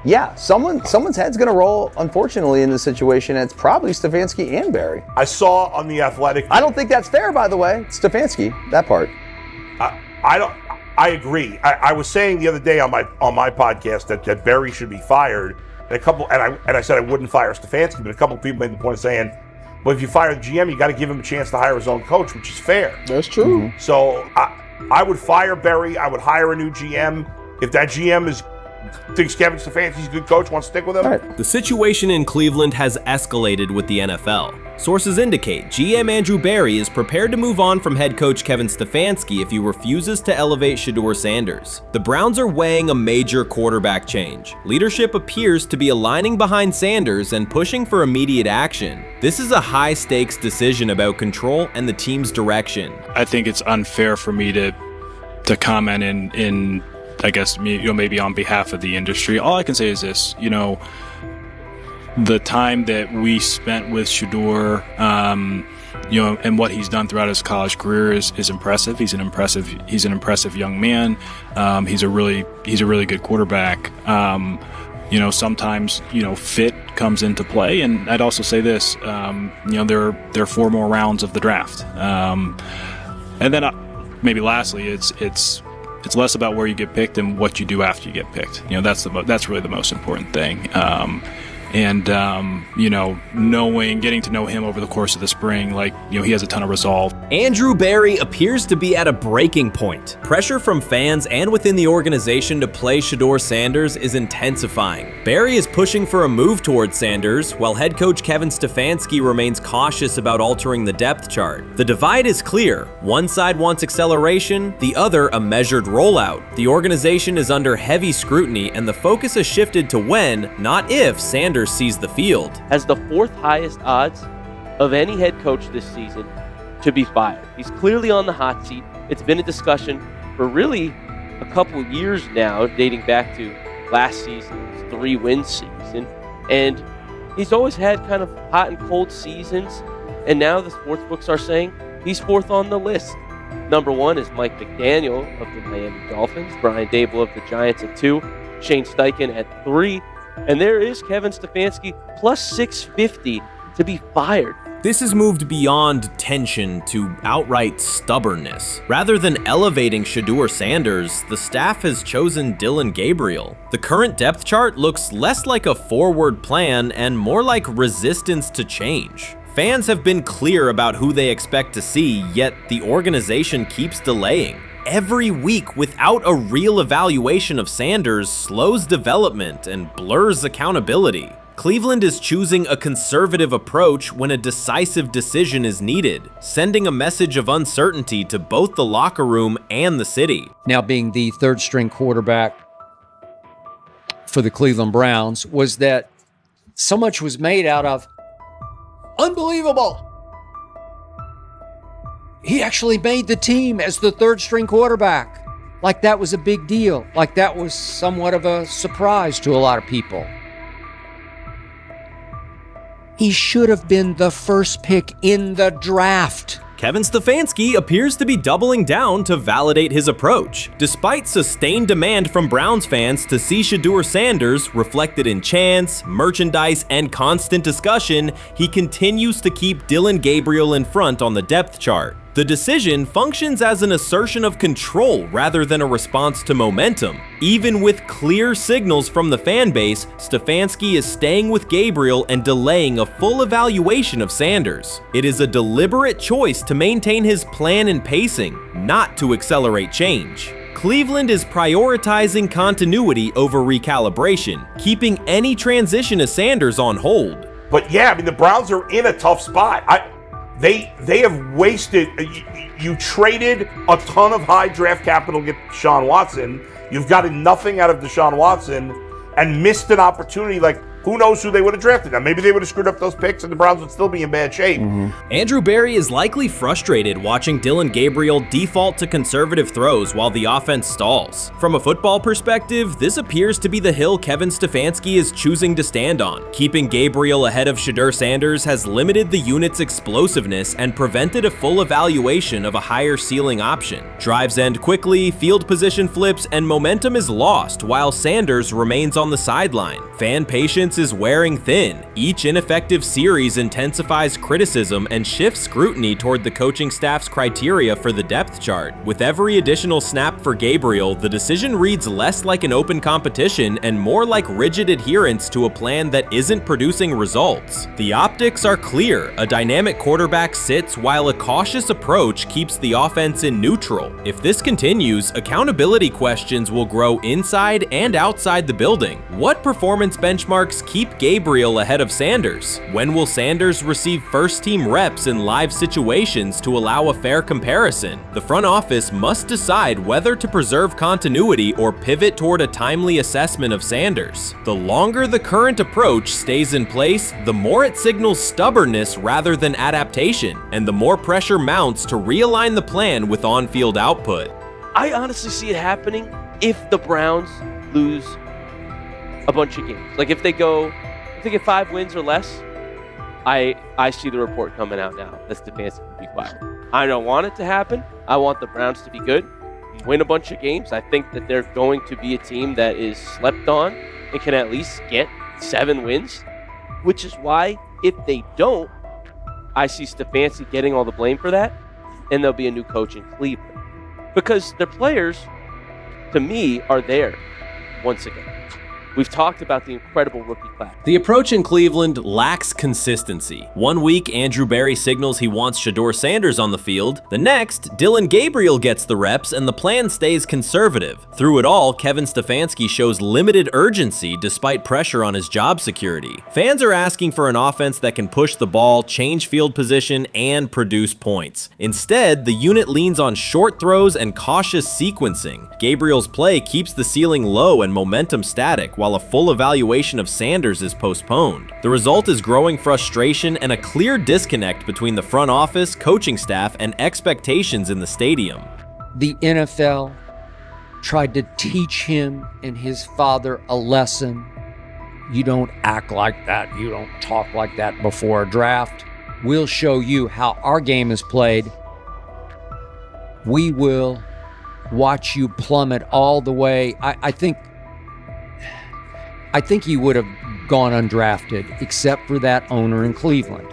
Yeah, someone's head's going to roll, unfortunately, in this situation. It's probably Stefanski and Barry. I saw on The Athletic. I don't think that's fair, by the way. Stefanski, that part. I agree. I was saying the other day on my podcast that Barry should be fired. And I said I wouldn't fire Stefanski, but a couple of people made the point of saying, well, if you fire the GM, you got to give him a chance to hire his own coach, which is fair. That's true. Mm-hmm. So I would fire Barry. I would hire a new GM. If that GM thinks Kevin Stefanski's a good coach, wants to stick with him. Right. The situation in Cleveland has escalated with the NFL. Sources indicate GM Andrew Barry is prepared to move on from head coach Kevin Stefanski if he refuses to elevate Shedeur Sanders. The Browns are weighing a major quarterback change. Leadership appears to be aligning behind Sanders and pushing for immediate action. This is a high-stakes decision about control and the team's direction. I think it's unfair for me to comment in I guess, maybe on behalf of the industry. All I can say is this, the time that we spent with Shedeur, and what he's done throughout his college career is impressive. He's an impressive young man. He's a really good quarterback. Sometimes, fit comes into play. And I'd also say this, there are 4 more rounds of the draft. And then maybe lastly, it's less about where you get picked and what you do after you get picked. That's really the most important thing. Getting to know him over the course of the spring, he has a ton of resolve. Andrew Barry appears to be at a breaking point. Pressure from fans and within the organization to play Shedeur Sanders is intensifying. Barry is pushing for a move towards Sanders, while head coach Kevin Stefanski remains cautious about altering the depth chart. The divide is clear. One side wants acceleration, the other a measured rollout. The organization is under heavy scrutiny, and the focus has shifted to when, not if, Sanders sees the field. Has the 4th highest odds of any head coach this season to be fired. He's clearly on the hot seat. It's been a discussion for really a couple of years now, dating back to last season's 3-win season. And He's always had kind of hot and cold seasons, and now the sportsbooks are saying he's fourth on the list. Number 1 is Mike McDaniel of the Miami Dolphins, Brian Dable of the Giants at 2, Shane Steichen at 3, and there is Kevin Stefanski plus 650 to be fired. This has moved beyond tension to outright stubbornness. Rather than elevating Shedeur Sanders, the staff has chosen Dillon Gabriel. The current depth chart looks less like a forward plan and more like resistance to change. Fans have been clear about who they expect to see, yet the organization keeps delaying. Every week without a real evaluation of Sanders slows development and blurs accountability. Cleveland is choosing a conservative approach when a decisive decision is needed, sending a message of uncertainty to both the locker room and the city. Now being the third string quarterback for the Cleveland Browns, was that so much was made out of unbelievable. He actually made the team as the third string quarterback. Like that was a big deal. Like that was somewhat of a surprise to a lot of people. He should have been the first pick in the draft. Kevin Stefanski appears to be doubling down to validate his approach. Despite sustained demand from Browns fans to see Shedeur Sanders reflected in chants, merchandise, and constant discussion, he continues to keep Dillon Gabriel in front on the depth chart. The decision functions as an assertion of control rather than a response to momentum. Even with clear signals from the fan base, Stefanski is staying with Gabriel and delaying a full evaluation of Sanders. It is a deliberate choice to maintain his plan and pacing, not to accelerate change. Cleveland is prioritizing continuity over recalibration, keeping any transition to Sanders on hold. But yeah, I mean, the Browns are in a tough spot. They have wasted. You traded a ton of high draft capital to get Deshaun Watson. You've gotten nothing out of Deshaun Watson and missed an opportunity. Like, who knows who they would have drafted? Now, maybe they would have screwed up those picks and the Browns would still be in bad shape. Andrew Berry is likely frustrated watching Dillon Gabriel default to conservative throws while the offense stalls. From a football perspective, this appears to be the hill Kevin Stefanski is choosing to stand on. Keeping Gabriel ahead of Shedeur Sanders has limited the unit's explosiveness and prevented a full evaluation of a higher ceiling option. Drives end quickly, field position flips, and momentum is lost while Sanders remains on the sideline. Fan patience is wearing thin. Each ineffective series intensifies criticism and shifts scrutiny toward the coaching staff's criteria for the depth chart. With every additional snap for Gabriel, the decision reads less like an open competition and more like rigid adherence to a plan that isn't producing results. The optics are clear. A dynamic quarterback sits while a cautious approach keeps the offense in neutral. If this continues, accountability questions will grow inside and outside the building. What performance benchmarks keep Gabriel ahead of Sanders? When will Sanders receive first-team reps in live situations to allow a fair comparison? The front office must decide whether to preserve continuity or pivot toward a timely assessment of Sanders. The longer the current approach stays in place, the more it signals stubbornness rather than adaptation, and the more pressure mounts to realign the plan with on-field output. I honestly see it happening if the Browns lose a bunch of games. Like if they get 5 wins or less, I see the report coming out now that Stefanski will be fired. I don't want it to happen. I want the Browns to be good, win a bunch of games. I think that they're going to be a team that is slept on and can at least get 7 wins, which is why if they don't, I see Stefanski getting all the blame for that, and there'll be a new coach in Cleveland. Because their players, to me, are there once again. We've talked about the incredible rookie class. The approach in Cleveland lacks consistency. One week, Andrew Berry signals he wants Shedeur Sanders on the field. The next, Dillon Gabriel gets the reps and the plan stays conservative. Through it all, Kevin Stefanski shows limited urgency despite pressure on his job security. Fans are asking for an offense that can push the ball, change field position, and produce points. Instead, the unit leans on short throws and cautious sequencing. Gabriel's play keeps the ceiling low and momentum static, while a full evaluation of Sanders is postponed. The result is growing frustration and a clear disconnect between the front office, coaching staff, and expectations in the stadium. The NFL tried to teach him and his father a lesson. You don't act like that. You don't talk like that before a draft. We'll show you how our game is played. We will watch you plummet all the way. I think he would have gone undrafted except for that owner in Cleveland.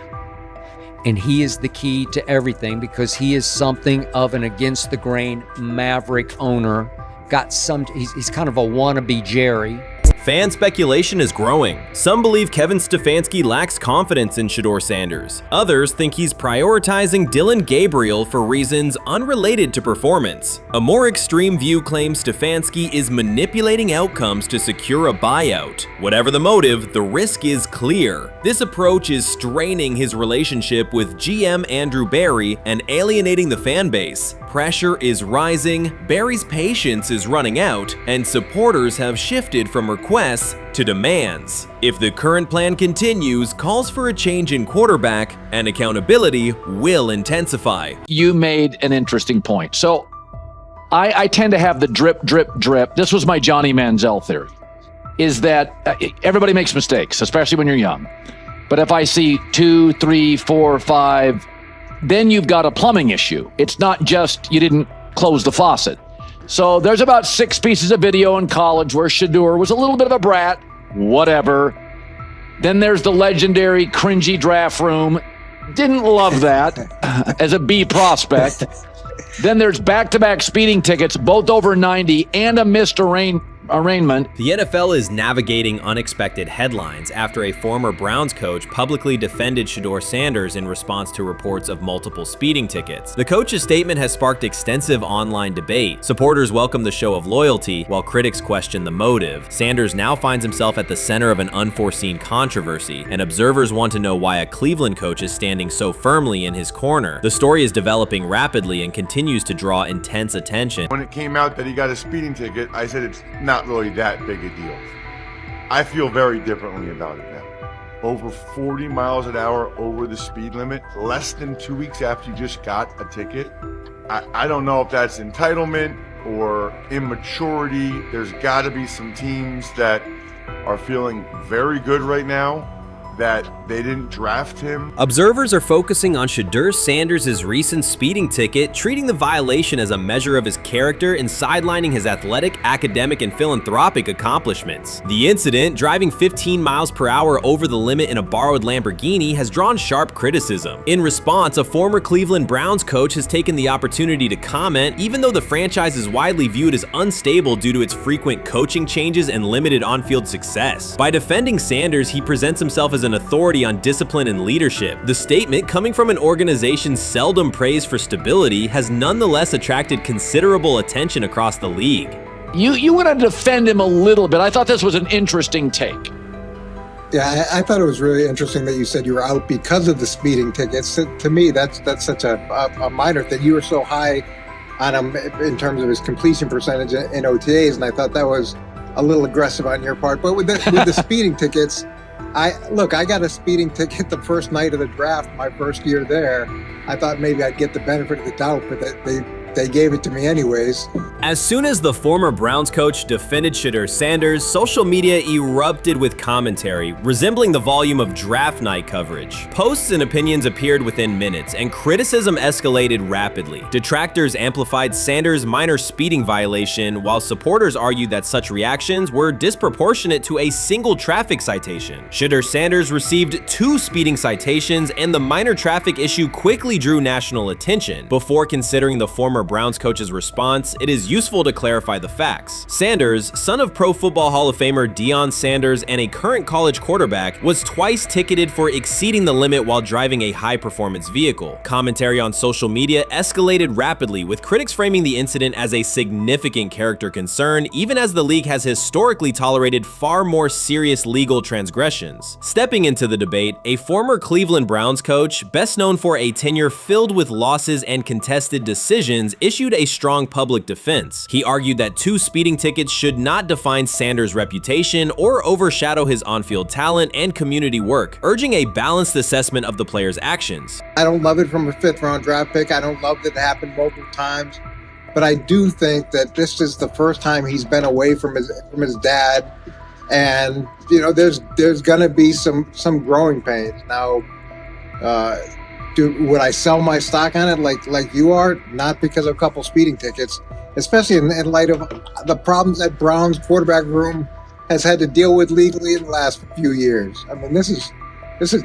And he is the key to everything because he is something of an against the grain maverick owner. He's kind of a wannabe Jerry. Fan speculation is growing. Some believe Kevin Stefanski lacks confidence in Shedeur Sanders. Others think he's prioritizing Dillon Gabriel for reasons unrelated to performance. A more extreme view claims Stefanski is manipulating outcomes to secure a buyout. Whatever the motive, the risk is clear. This approach is straining his relationship with GM Andrew Berry and alienating the fan base. Pressure is rising, Berry's patience is running out, and supporters have shifted from requests to demands. If the current plan continues, calls for a change in quarterback and accountability will intensify. You made an interesting point. So I tend to have the drip, drip, drip. This was my Johnny Manziel theory, is that everybody makes mistakes, especially when you're young. But if I see 2, 3, 4, 5, then you've got a plumbing issue. It's not just you didn't close the faucet. So there's about 6 pieces of video in college where Shedeur was a little bit of a brat, whatever. Then there's the legendary cringy draft room. Didn't love that as a B prospect. Then there's back-to-back speeding tickets, both over 90, and a missed arraignment. The NFL is navigating unexpected headlines after a former Browns coach publicly defended Shedeur Sanders in response to reports of multiple speeding tickets. The coach's statement has sparked extensive online debate. Supporters welcome the show of loyalty, while critics question the motive. Sanders now finds himself at the center of an unforeseen controversy, and observers want to know why a Cleveland coach is standing so firmly in his corner. The story is developing rapidly and continues to draw intense attention. When it came out that he got a speeding ticket, I said it's not really that big a deal. I feel very differently about it now. Over 40 miles an hour over the speed limit, less than 2 weeks after you just got a ticket. I don't know if that's entitlement or immaturity. There's got to be some teams that are feeling very good right now that they didn't draft him. Observers are focusing on Shedeur Sanders' recent speeding ticket, treating the violation as a measure of his character and sidelining his athletic, academic, and philanthropic accomplishments. The incident, driving 15 miles per hour over the limit in a borrowed Lamborghini, has drawn sharp criticism. In response, a former Cleveland Browns coach has taken the opportunity to comment, even though the franchise is widely viewed as unstable due to its frequent coaching changes and limited on-field success. By defending Sanders, he presents himself as an authority on discipline and leadership. The statement, coming from an organization seldom praised for stability, has nonetheless attracted considerable attention across the league. You want to defend him a little bit. I thought this was an interesting take. Yeah, I thought it was really interesting that you said you were out because of the speeding tickets. To me, that's such a minor thing. You were so high on him in terms of his completion percentage in OTAs, and I thought that was a little aggressive on your part. But with the speeding tickets, I got a speeding ticket the first night of the draft, my first year there. I thought maybe I'd get the benefit of the doubt, but they gave it to me anyways. As soon as the former Browns coach defended Shedeur Sanders, social media erupted with commentary, resembling the volume of draft night coverage. Posts and opinions appeared within minutes, and criticism escalated rapidly. Detractors amplified Sanders' minor speeding violation, while supporters argued that such reactions were disproportionate to a single traffic citation. Shedeur Sanders received 2 speeding citations, and the minor traffic issue quickly drew national attention. Before considering the former Browns coach's response, it is useful to clarify the facts. Sanders, son of Pro Football Hall of Famer Deion Sanders and a current college quarterback, was twice ticketed for exceeding the limit while driving a high-performance vehicle. Commentary on social media escalated rapidly, with critics framing the incident as a significant character concern, even as the league has historically tolerated far more serious legal transgressions. Stepping into the debate, a former Cleveland Browns coach, best known for a tenure filled with losses and contested decisions, issued a strong public defense. He argued that 2 speeding tickets should not define Sanders' reputation or overshadow his on-field talent and community work, urging a balanced assessment of the player's actions. I don't love it from a 5th-round draft pick. I don't love that it happened multiple times, but I do think that this is the first time he's been away from his dad And there's going to be some growing pains. Now, would I sell my stock on it like you are? Not because of a couple speeding tickets, especially in light of the problems that Brown's quarterback room has had to deal with legally in the last few years. I mean, this is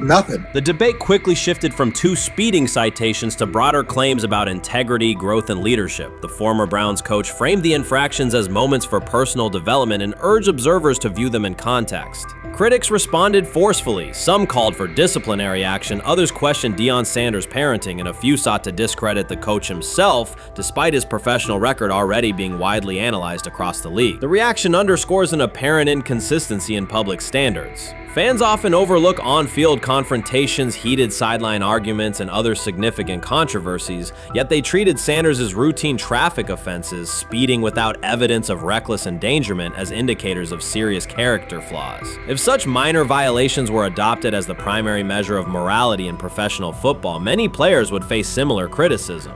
nothing. The debate quickly shifted from 2 speeding citations to broader claims about integrity, growth, and leadership. The former Browns coach framed the infractions as moments for personal development and urged observers to view them in context. Critics responded forcefully. Some called for disciplinary action, others questioned Deion Sanders' parenting, and a few sought to discredit the coach himself, despite his professional record already being widely analyzed across the league. The reaction underscores an apparent inconsistency in public standards. Fans often overlook on-field confrontations, heated sideline arguments, and other significant controversies, yet they treated Sanders' routine traffic offenses, speeding without evidence of reckless endangerment, as indicators of serious character flaws. If such minor violations were adopted as the primary measure of morality in professional football, many players would face similar criticism.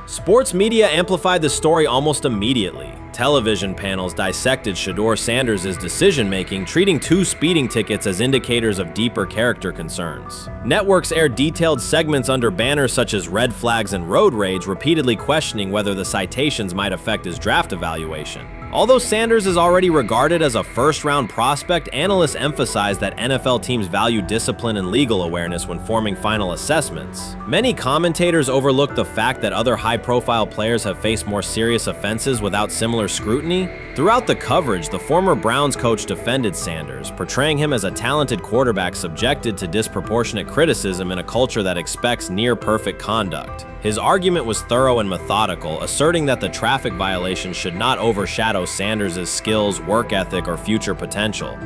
Sports media amplified the story almost immediately. Television panels dissected Shedeur Sanders' decision-making, treating 2 speeding tickets as indicators of deeper character concerns. Networks aired detailed segments under banners such as red flags and road rage, repeatedly questioning whether the citations might affect his draft evaluation. Although Sanders is already regarded as a first-round prospect, analysts emphasize that NFL teams value discipline and legal awareness when forming final assessments. Many commentators overlook the fact that other high-profile players have faced more serious offenses without similar scrutiny. Throughout the coverage, the former Browns coach defended Sanders, portraying him as a talented quarterback subjected to disproportionate criticism in a culture that expects near-perfect conduct. His argument was thorough and methodical, asserting that the traffic violation should not overshadow Sanders' skills, work ethic, or future potential.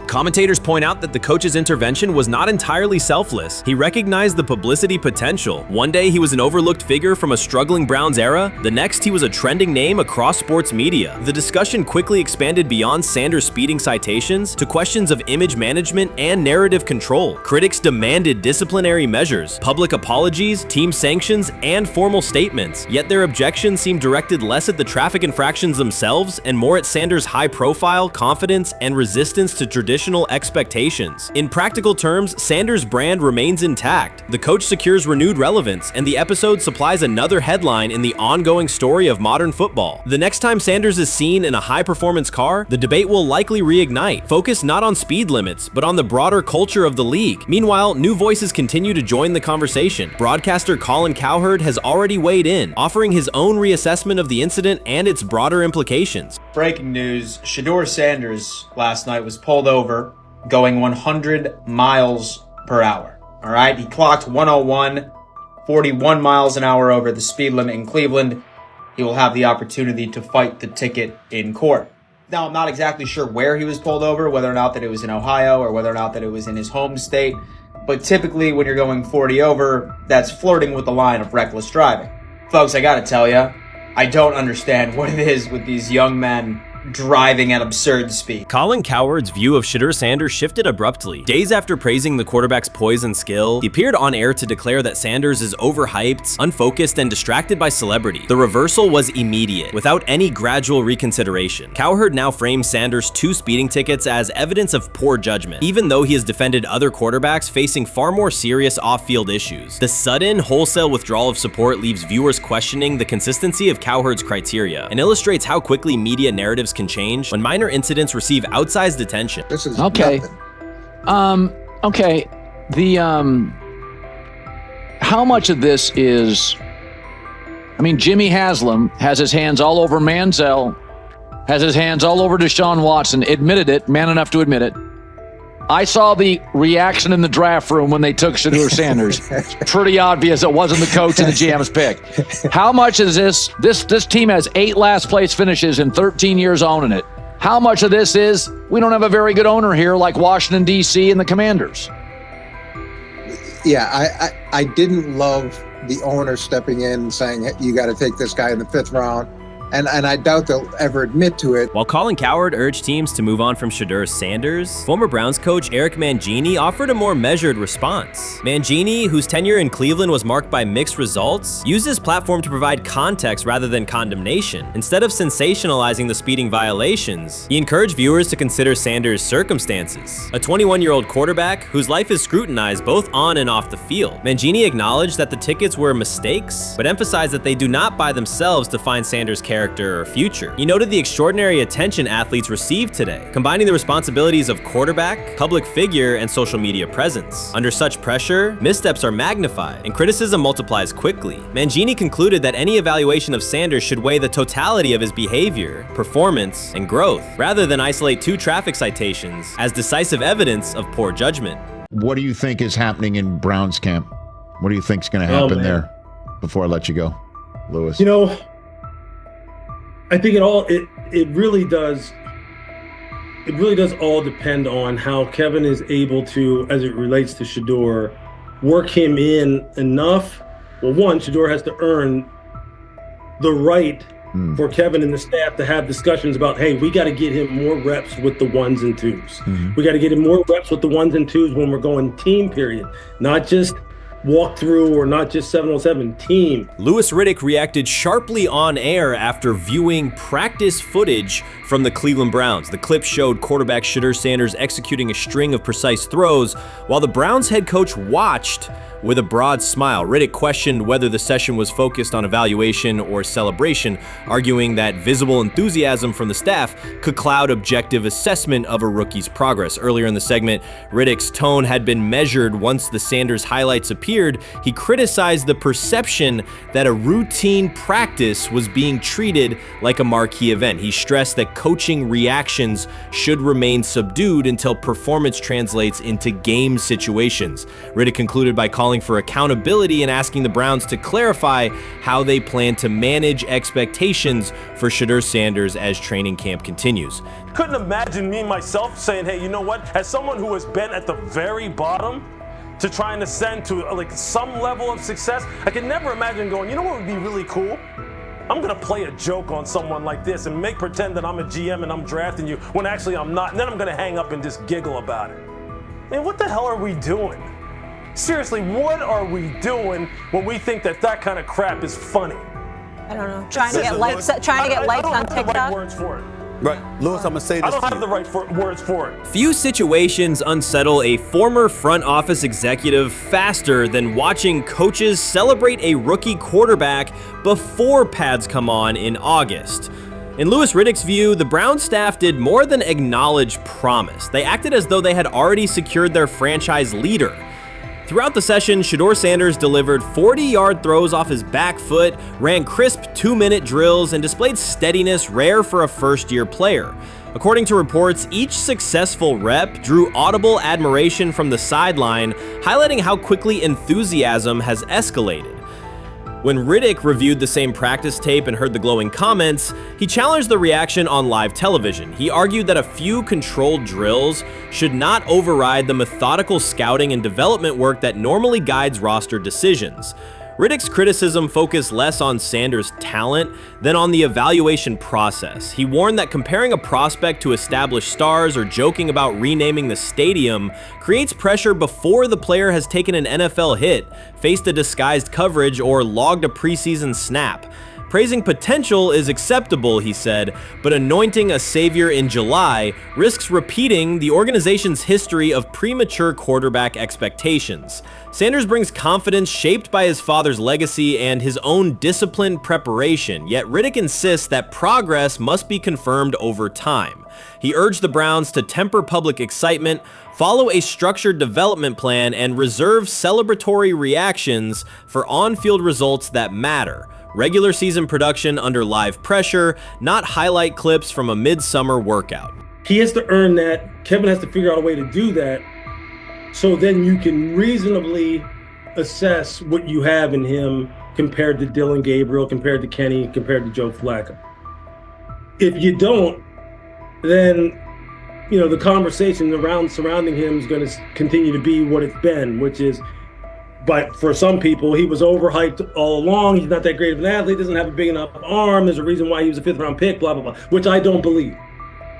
Commentators point out that the coach's intervention was not entirely selfless. He recognized the publicity potential. One day he was an overlooked figure from a struggling Browns era, the next he was a trending name across sports media. The discussion quickly expanded beyond Sanders' speeding citations to questions of image management and narrative control. Critics demanded disciplinary measures, public apologies, team sanctions, and formal statements, yet their objections seemed directed less at the traffic infractions themselves and more at Sanders' high profile, confidence, and resistance to traditional expectations. In practical terms, Sanders' brand remains intact. The coach secures renewed relevance, and the episode supplies another headline in the ongoing story of modern football. The next time Sanders is seen in a high-performance car, the debate will likely reignite, focused not on speed limits, but on the broader culture of the league. Meanwhile, new voices continue to join the conversation. Broadcaster Colin Cowherd has already weighed in, offering his own reassessment of the incident and its broader implications. Breaking news, Shedeur Sanders last night was pulled over going 100 miles per hour. All right, he clocked 101, 41 miles an hour over the speed limit in Cleveland. He will have the opportunity to fight the ticket in court. Now, I'm not exactly sure where he was pulled over, whether or not that it was in Ohio or whether or not that it was in his home state. But typically when you're going 40 over, that's flirting with the line of reckless driving. Folks, I gotta tell you, I don't understand what it is with these young men driving at absurd speed. Colin Cowherd's view of Shedeur Sanders shifted abruptly. Days after praising the quarterback's poise and skill, he appeared on air to declare that Sanders is overhyped, unfocused, and distracted by celebrity. The reversal was immediate, without any gradual reconsideration. Cowherd now frames Sanders' 2 speeding tickets as evidence of poor judgment, even though he has defended other quarterbacks facing far more serious off-field issues. The sudden, wholesale withdrawal of support leaves viewers questioning the consistency of Cowherd's criteria, and illustrates how quickly media narratives can change when minor incidents receive outsized attention. This is okay. Okay. How much of this is? I mean, Jimmy Haslam has his hands all over Manziel, has his hands all over Deshaun Watson. Admitted it, man enough to admit it. I saw the reaction in the draft room when they took Shedeur Sanders. Pretty obvious it wasn't the coach and the GM's pick. How much is this? This team has 8 last place finishes in 13 years owning it. How much of this is we don't have a very good owner here like Washington, D.C. and the Commanders? Yeah, I didn't love the owner stepping in and saying, hey, you got to take this guy in the 5th round. And I doubt they'll ever admit to it. While Colin Cowherd urged teams to move on from Shedeur Sanders, former Browns coach Eric Mangini offered a more measured response. Mangini, whose tenure in Cleveland was marked by mixed results, used his platform to provide context rather than condemnation. Instead of sensationalizing the speeding violations, he encouraged viewers to consider Sanders' circumstances. A 21-year-old quarterback whose life is scrutinized both on and off the field. Mangini acknowledged that the tickets were mistakes, but emphasized that they do not by themselves define Sanders' character or future. He noted the extraordinary attention athletes received today, combining the responsibilities of quarterback, public figure, and social media presence. Under such pressure, missteps are magnified, and criticism multiplies quickly. Mangini concluded that any evaluation of Sanders should weigh the totality of his behavior, performance, and growth, rather than isolate 2 traffic citations as decisive evidence of poor judgment. What do you think is happening in Browns camp? What do you think is going to happen there? Before I let you go, Lewis. You know, I think it really does all depend on how Kevin is able to, as it relates to Shedeur, work him in enough. Well, one, Shedeur has to earn the right for Kevin and the staff to have discussions about, hey, we got to get him more reps with the 1s and 2s. We got to get him more reps with the 1s and 2s when we're going team period, not just walk through or not just 7-on-7 team. Louis Riddick reacted sharply on air after viewing practice footage from the Cleveland Browns. The clip showed quarterback Shedeur Sanders executing a string of precise throws while the Browns head coach watched with a broad smile. Riddick questioned whether the session was focused on evaluation or celebration, arguing that visible enthusiasm from the staff could cloud objective assessment of a rookie's progress. Earlier in the segment, Riddick's tone had been measured once the Sanders highlights appeared. He criticized the perception that a routine practice was being treated like a marquee event. He stressed that coaching reactions should remain subdued until performance translates into game situations. Riddick concluded by calling for accountability and asking the Browns to clarify how they plan to manage expectations for Shedeur Sanders as training camp continues. Couldn't imagine me myself saying, hey, you know what, as someone who has been at the very bottom to try and ascend to like some level of success, I could never imagine going, you know what would be really cool? I'm gonna play a joke on someone like this and make pretend that I'm a GM and I'm drafting you when actually I'm not, and then I'm gonna hang up and just giggle about it. Man, what the hell are we doing? Seriously, what are we doing when we think that that kind of crap is funny? I don't know. Trying to get likes on TikTok. I don't have the right words for it. Right, Lewis, I'm gonna say this. I don't have the right words for it. Few situations unsettle a former front office executive faster than watching coaches celebrate a rookie quarterback before pads come on in August. In Louis Riddick's view, the Browns staff did more than acknowledge promise. They acted as though they had already secured their franchise leader. Throughout the session, Shedeur Sanders delivered 40-yard throws off his back foot, ran crisp 2-minute drills, and displayed steadiness rare for a first-year player. According to reports, each successful rep drew audible admiration from the sideline, highlighting how quickly enthusiasm has escalated. When Riddick reviewed the same practice tape and heard the glowing comments, he challenged the reaction on live television. He argued that a few controlled drills should not override the methodical scouting and development work that normally guides roster decisions. Riddick's criticism focused less on Sanders' talent than on the evaluation process. He warned that comparing a prospect to established stars or joking about renaming the stadium creates pressure before the player has taken an NFL hit, faced a disguised coverage, or logged a preseason snap. Praising potential is acceptable, he said, but anointing a savior in July risks repeating the organization's history of premature quarterback expectations. Sanders brings confidence shaped by his father's legacy and his own disciplined preparation, yet Riddick insists that progress must be confirmed over time. He urged the Browns to temper public excitement, follow a structured development plan, and reserve celebratory reactions for on-field results that matter. Regular season production under live pressure, not highlight clips from a midsummer workout. He has to earn that. Kevin has to figure out a way to do that. So then you can reasonably assess what you have in him compared to Dylan Gabriel, compared to Kenny, compared to Joe Flacco. If you don't, then the conversation surrounding him is going to continue to be what it's been, which is But for some people, he was overhyped all along. He's not that great of an athlete, doesn't have a big enough arm. There's a reason why he was a 5th-round pick, blah, blah, blah, which I don't believe.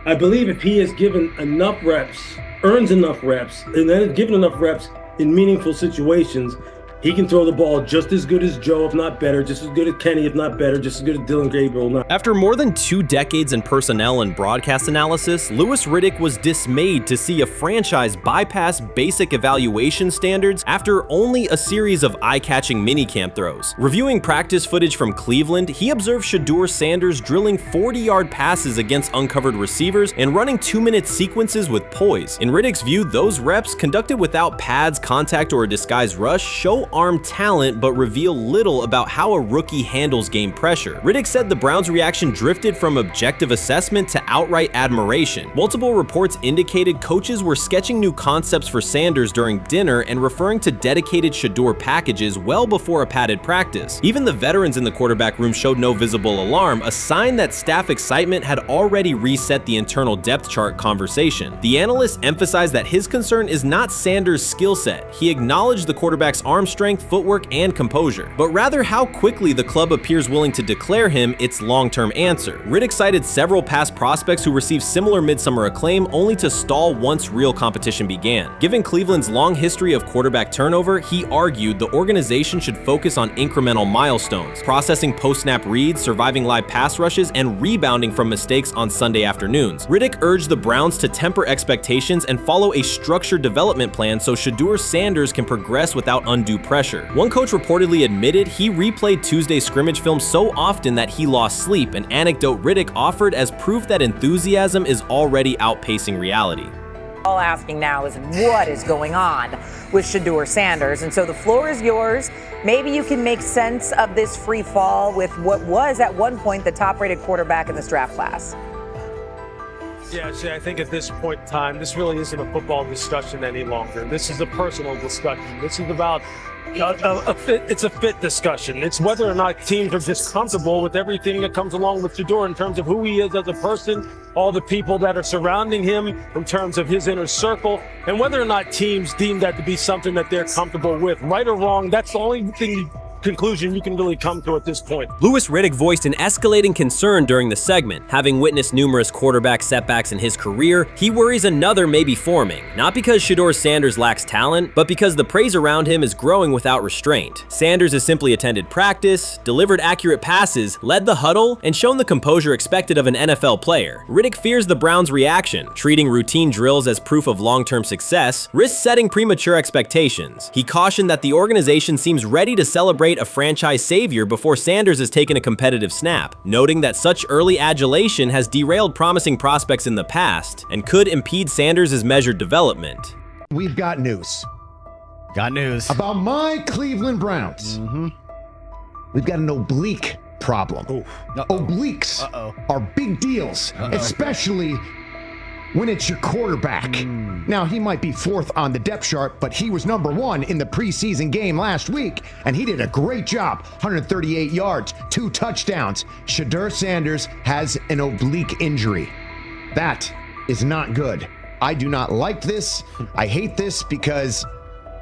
I believe if he is given enough reps, earns enough reps, and then is given enough reps in meaningful situations, he can throw the ball just as good as Joe, if not better, just as good as Kenny, if not better, just as good as Dylan Gabriel. After more than 2 decades in personnel and broadcast analysis, Louis Riddick was dismayed to see a franchise bypass basic evaluation standards after only a series of eye-catching minicamp throws. Reviewing practice footage from Cleveland, he observed Shedeur Sanders drilling 40-yard passes against uncovered receivers and running 2-minute sequences with poise. In Riddick's view, those reps, conducted without pads, contact, or a disguised rush, show arm talent but reveal little about how a rookie handles game pressure. Riddick said the Browns' reaction drifted from objective assessment to outright admiration. Multiple reports indicated coaches were sketching new concepts for Sanders during dinner and referring to dedicated Shedeur packages well before a padded practice. Even the veterans in the quarterback room showed no visible alarm, a sign that staff excitement had already reset the internal depth chart conversation. The analyst emphasized that his concern is not Sanders' skill set. He acknowledged the quarterback's arm strength, footwork, and composure, but rather how quickly the club appears willing to declare him its long-term answer. Riddick cited several past prospects who received similar midsummer acclaim only to stall once real competition began. Given Cleveland's long history of quarterback turnover, he argued the organization should focus on incremental milestones, processing post-snap reads, surviving live pass rushes, and rebounding from mistakes on Sunday afternoons. Riddick urged the Browns to temper expectations and follow a structured development plan so Shedeur Sanders can progress without undue pressure. One coach reportedly admitted he replayed Tuesday's scrimmage film so often that he lost sleep, an anecdote Riddick offered as proof that enthusiasm is already outpacing reality. All asking now is what is going on with Shedeur Sanders, and so the floor is yours. Maybe you can make sense of this free fall with what was at one point the top-rated quarterback in this draft class. Yeah, see, I think at this point in time, this really isn't a football discussion any longer. This is a personal discussion. This is about it's a fit discussion. It's whether or not teams are just comfortable with everything that comes along with Shedeur in terms of who he is as a person, all the people that are surrounding him in terms of his inner circle, and whether or not teams deem that to be something that they're comfortable with. Right or wrong, that's the only conclusion you can really come to at this point. Louis Riddick voiced an escalating concern during the segment. Having witnessed numerous quarterback setbacks in his career, he worries another may be forming, not because Shedeur Sanders lacks talent, but because the praise around him is growing without restraint. Sanders has simply attended practice, delivered accurate passes, led the huddle, and shown the composure expected of an NFL player. Riddick fears the Browns' reaction, treating routine drills as proof of long-term success, risks setting premature expectations. He cautioned that the organization seems ready to celebrate a franchise savior before Sanders has taken a competitive snap, noting that such early adulation has derailed promising prospects in the past and could impede Sanders' measured development. We've got news. Got news. About my Cleveland Browns. We've got an oblique problem. Obliques are big deals, especially when it's your quarterback. Now, he might be 4th on the depth chart, but he was number 1 in the preseason game last week, and he did a great job. 138 yards, 2 touchdowns. Shedeur Sanders has an oblique injury. That is not good. I do not like this. I hate this because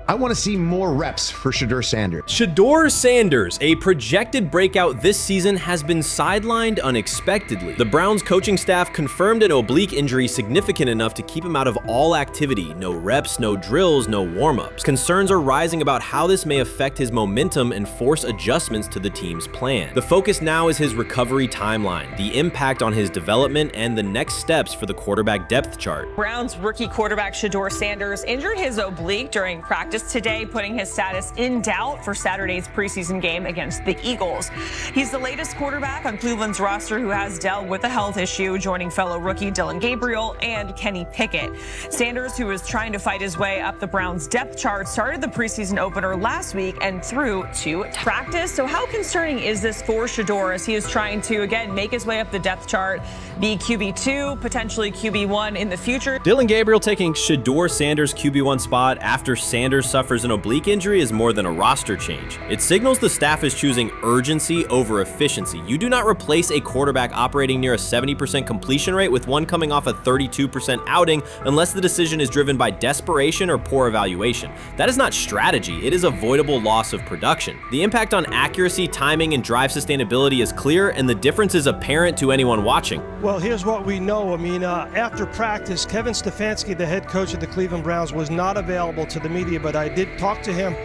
I want to see more reps for Shedeur Sanders. Shedeur Sanders, a projected breakout this season, has been sidelined unexpectedly. The Browns coaching staff confirmed an oblique injury significant enough to keep him out of all activity. No reps, no drills, no warm-ups. Concerns are rising about how this may affect his momentum and force adjustments to the team's plan. The focus now is his recovery timeline, the impact on his development, and the next steps for the quarterback depth chart. Browns rookie quarterback Shedeur Sanders injured his oblique during practice today, putting his status in doubt for Saturday's preseason game against the Eagles. He's the latest quarterback on Cleveland's roster who has dealt with a health issue, joining fellow rookie Dylan Gabriel and Kenny Pickett. Sanders, who is trying to fight his way up the Browns depth chart, started the preseason opener last week and threw to practice. So how concerning is this for Shedeur as he is trying to, again, make his way up the depth chart, be QB2, potentially QB1 in the future? Dylan Gabriel taking Shedeur Sanders' QB1 spot after Sanders Sanders suffers an oblique injury is more than a roster change. It signals the staff is choosing urgency over efficiency. You do not replace a quarterback operating near a 70% completion rate with one coming off a 32% outing unless the decision is driven by desperation or poor evaluation. That is not strategy, it is avoidable loss of production. The impact on accuracy, timing, and drive sustainability is clear, and the difference is apparent to anyone watching. Well, here's what we know. I mean, after practice, Kevin Stefanski, the head coach of the Cleveland Browns, was not available to the media, but I did talk to him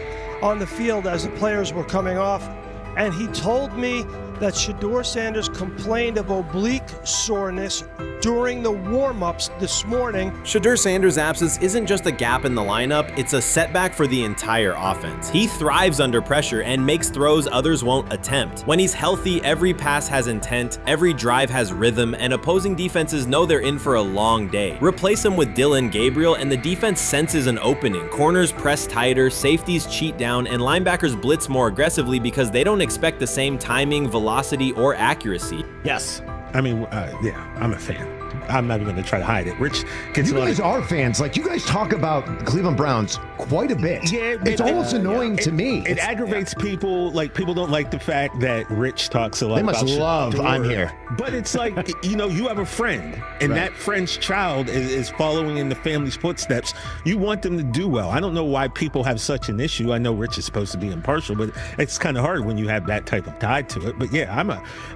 on the field as the players were coming off, and he told me that Shedeur Sanders complained of oblique soreness during the warm-ups this morning. Shedeur Sanders' absence isn't just a gap in the lineup, it's a setback for the entire offense. He thrives under pressure and makes throws others won't attempt. When he's healthy, every pass has intent, every drive has rhythm, and opposing defenses know they're in for a long day. Replace him with Dillon Gabriel and the defense senses an opening. Corners press tighter, safeties cheat down, and linebackers blitz more aggressively because they don't expect the same timing, velocity, or accuracy. Yes. I mean, yeah, I'm a fan. I'm not even going to try to hide it. Rich gets You guys are fans. Like, you guys talk about the Cleveland Browns quite a bit. Yeah, it's almost annoying to me. It aggravates people. Like, people don't like the fact that Rich talks a lot about They must love Shedeur. I'm here. But it's like, you have a friend, and that friend's child is following in the family's footsteps. You want them to do well. I don't know why people have such an issue. I know Rich is supposed to be impartial, but it's kind of hard when you have that type of tie to it. But yeah,